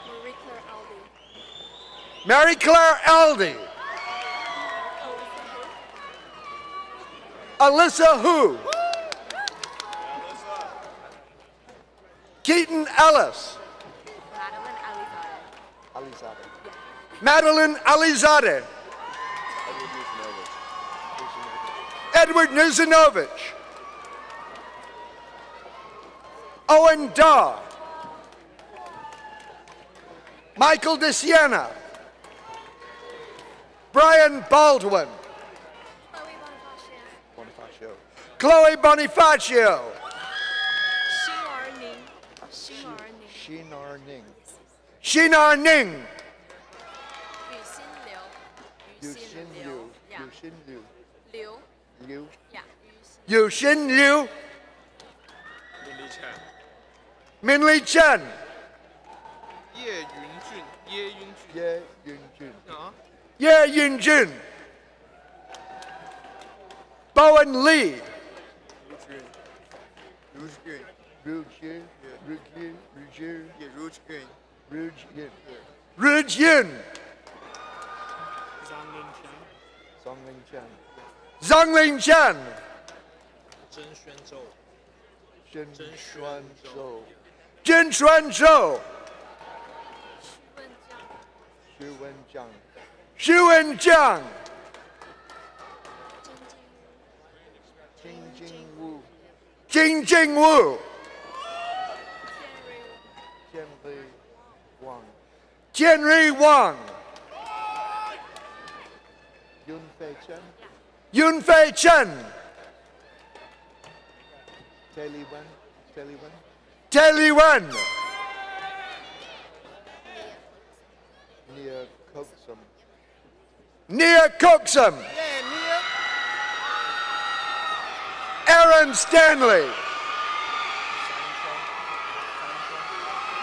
Marie Claire Aldi. Mary Claire Aldi. Alyssa Hu. Keaton Ellis. Alizade. Madeline Alizade. Edward Nuzinovich. Owen Daw. Michael DeSiena. Brian Baldwin. Bonifacio. Chloe Bonifacio. Shinar Ning. Shinar Ning. Yuxin Liu. Yuxin Liu. Liu. Yuxin Liu. Minli Chen. Ye Yunjun. Ye Yunjun. Bowen Lee. Rujun. Ruj Yun. Zhongling Chen. Zhongling Chen. Zhen Xuan Zhou. Jin Xuan Zhou. Xu Wen Jiang. Xu Wen Jiang. Jing Jing Wu. Jing Jing Wu. Jian Wei Wang. Jianri Wang. Yun Fei Chen. Yun Fei Chen. Teli Wen. Te Li Wen. Nia Koksum. Nia Coxum. Aaron Stanley.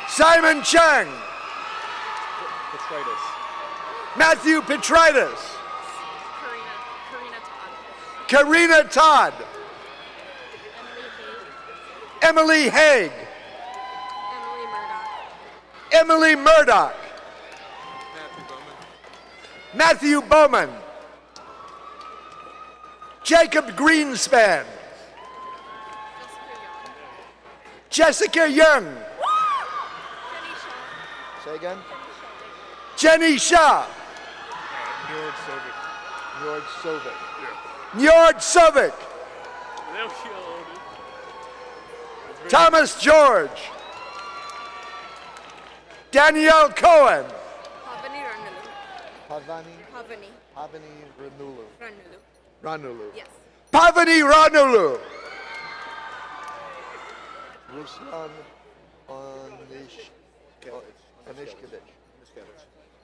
Simon Chang. Matthew Petritus. Karina Todd. Emily Haig. Emily Murdoch. Matthew Bowman. Jacob Greenspan. Jessica Young. Say again. Jenny Shaw. Njord Sovic. Njord Sovic. Thomas George. Danielle Cohen. Pavani Ranulu. Yes. Pavani Ranulu. Ruslan Anishkevich.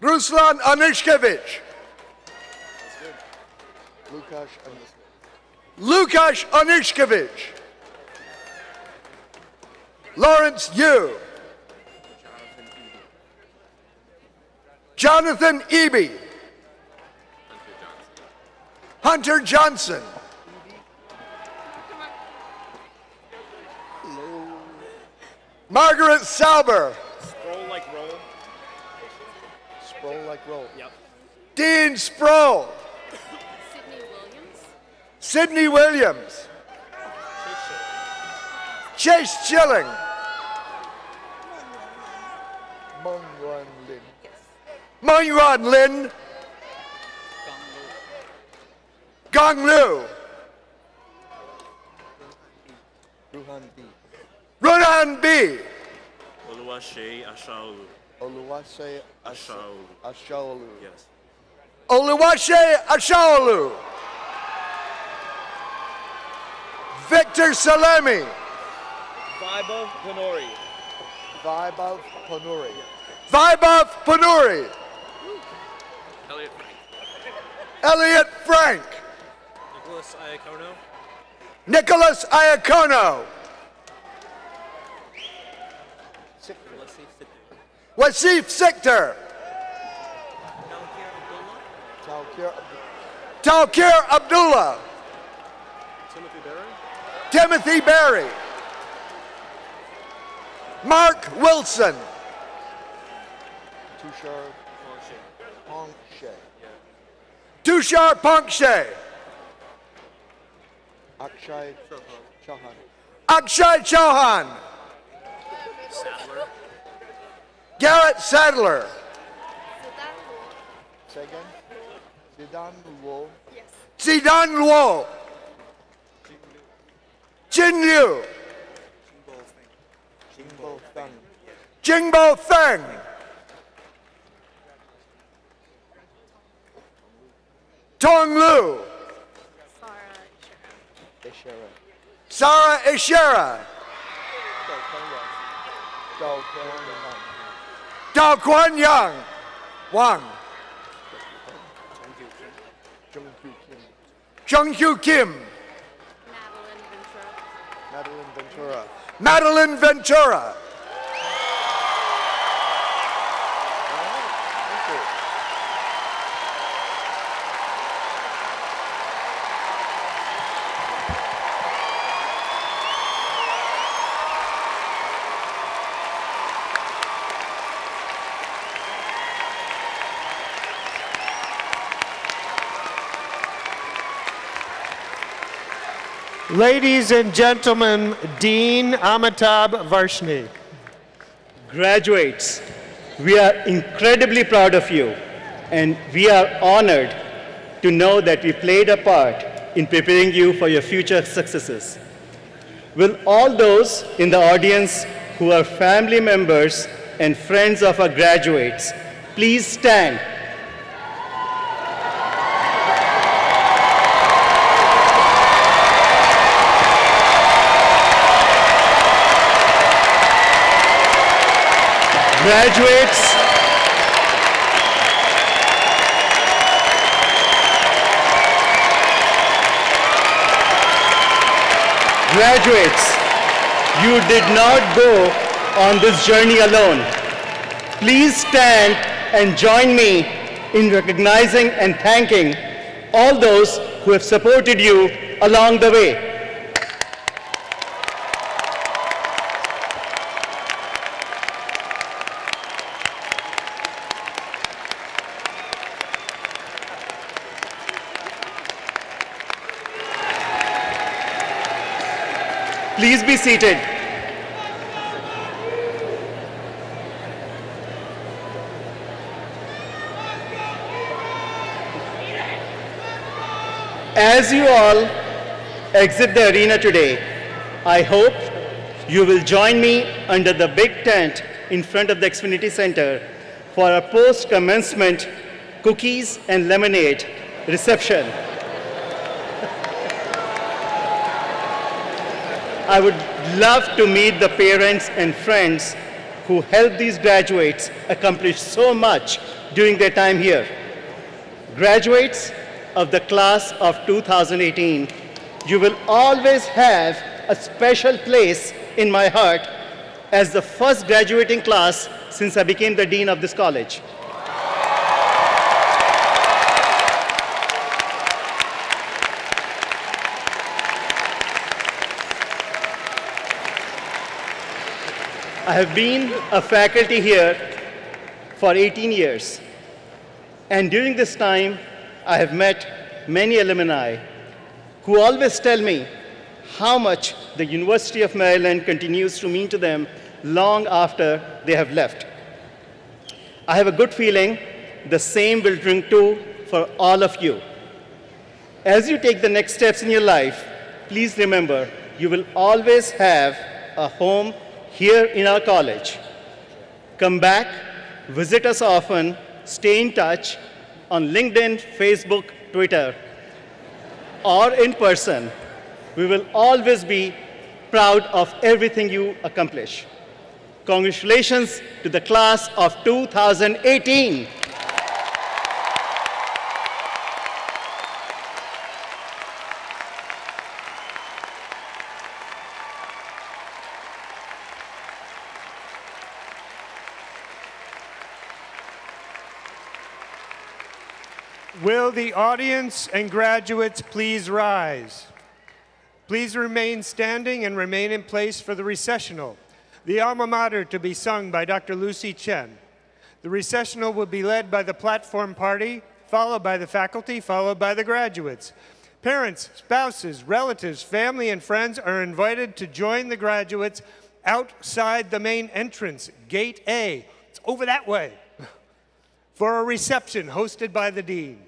Ruslan Anishkevich. Lukasz Anishkevich. Lawrence Yu. Jonathan Eby. Hunter Johnson. Margaret Sauber. Scroll like roll. Sproul like roll. Yep. Dean Sproul. Sidney Williams. Chase Chilling. Meng Yuan Lin. Meng Yuan Lin. Gong Lu. Ruhan B. Runan B. Oluwase Ashaolu. Oluwase Ashaolu. Ashaolu. Yes. Oluwase Ashaolu. Victor Salemi. Vaibhav Panori. Vaibhav Panuri. Vaibhav Panuri. Elliot Frank. Elliot Frank. Nicholas Iacono. Nicholas Iacono. Wasif Sikter. Talkir Abdullah. Timothy Berry. Mark Wilson. Tushar Pongshe. Tushar Ponkshe. Akshay Chauhan. Akshay Chauhan. Sadler. Garrett Sadler. Say again. Zidane Luo. Zidane Luo. Jin Liu. Jingbo Feng. Jingbo Feng. Tong Lu. Ishera. Sarah Ishera. Zhao Qianyang. Dao Kuan Yang. Wang. Zheng Hu Kim. Jung Hyu Kim. Madeline Ventura. Madeline Ventura. Thank you. Ladies and gentlemen, Dean Amitabh Varshni. Graduates, we are incredibly proud of you, and we are honored to know that we played a part in preparing you for your future successes. Will all those in the audience who are family members and friends of our graduates please stand? Graduates, you did not go on this journey alone. Please stand and join me in recognizing and thanking all those who have supported you along the way. Please be seated. As you all exit the arena today, I hope you will join me under the big tent in front of the Xfinity Center for a post-commencement cookies and lemonade reception. I would love to meet the parents and friends who helped these graduates accomplish so much during their time here. Graduates of the class of 2018, you will always have a special place in my heart as the first graduating class since I became the dean of this college. I have been a faculty here for 18 years, and during this time, I have met many alumni who always tell me how much the University of Maryland continues to mean to them long after they have left. I have a good feeling the same will ring true for all of you. As you take the next steps in your life, please remember you will always have a home here in our college. Come back, visit us often, stay in touch on LinkedIn, Facebook, Twitter, or in person. We will always be proud of everything you accomplish. Congratulations to the class of 2018. Will the audience and graduates please rise? Please remain standing and remain in place for the recessional, the alma mater to be sung by Dr. Lucy Chen. The recessional will be led by the platform party, followed by the faculty, followed by the graduates. Parents, spouses, relatives, family, and friends are invited to join the graduates outside the main entrance, Gate A. It's over that way, for a reception hosted by the Dean.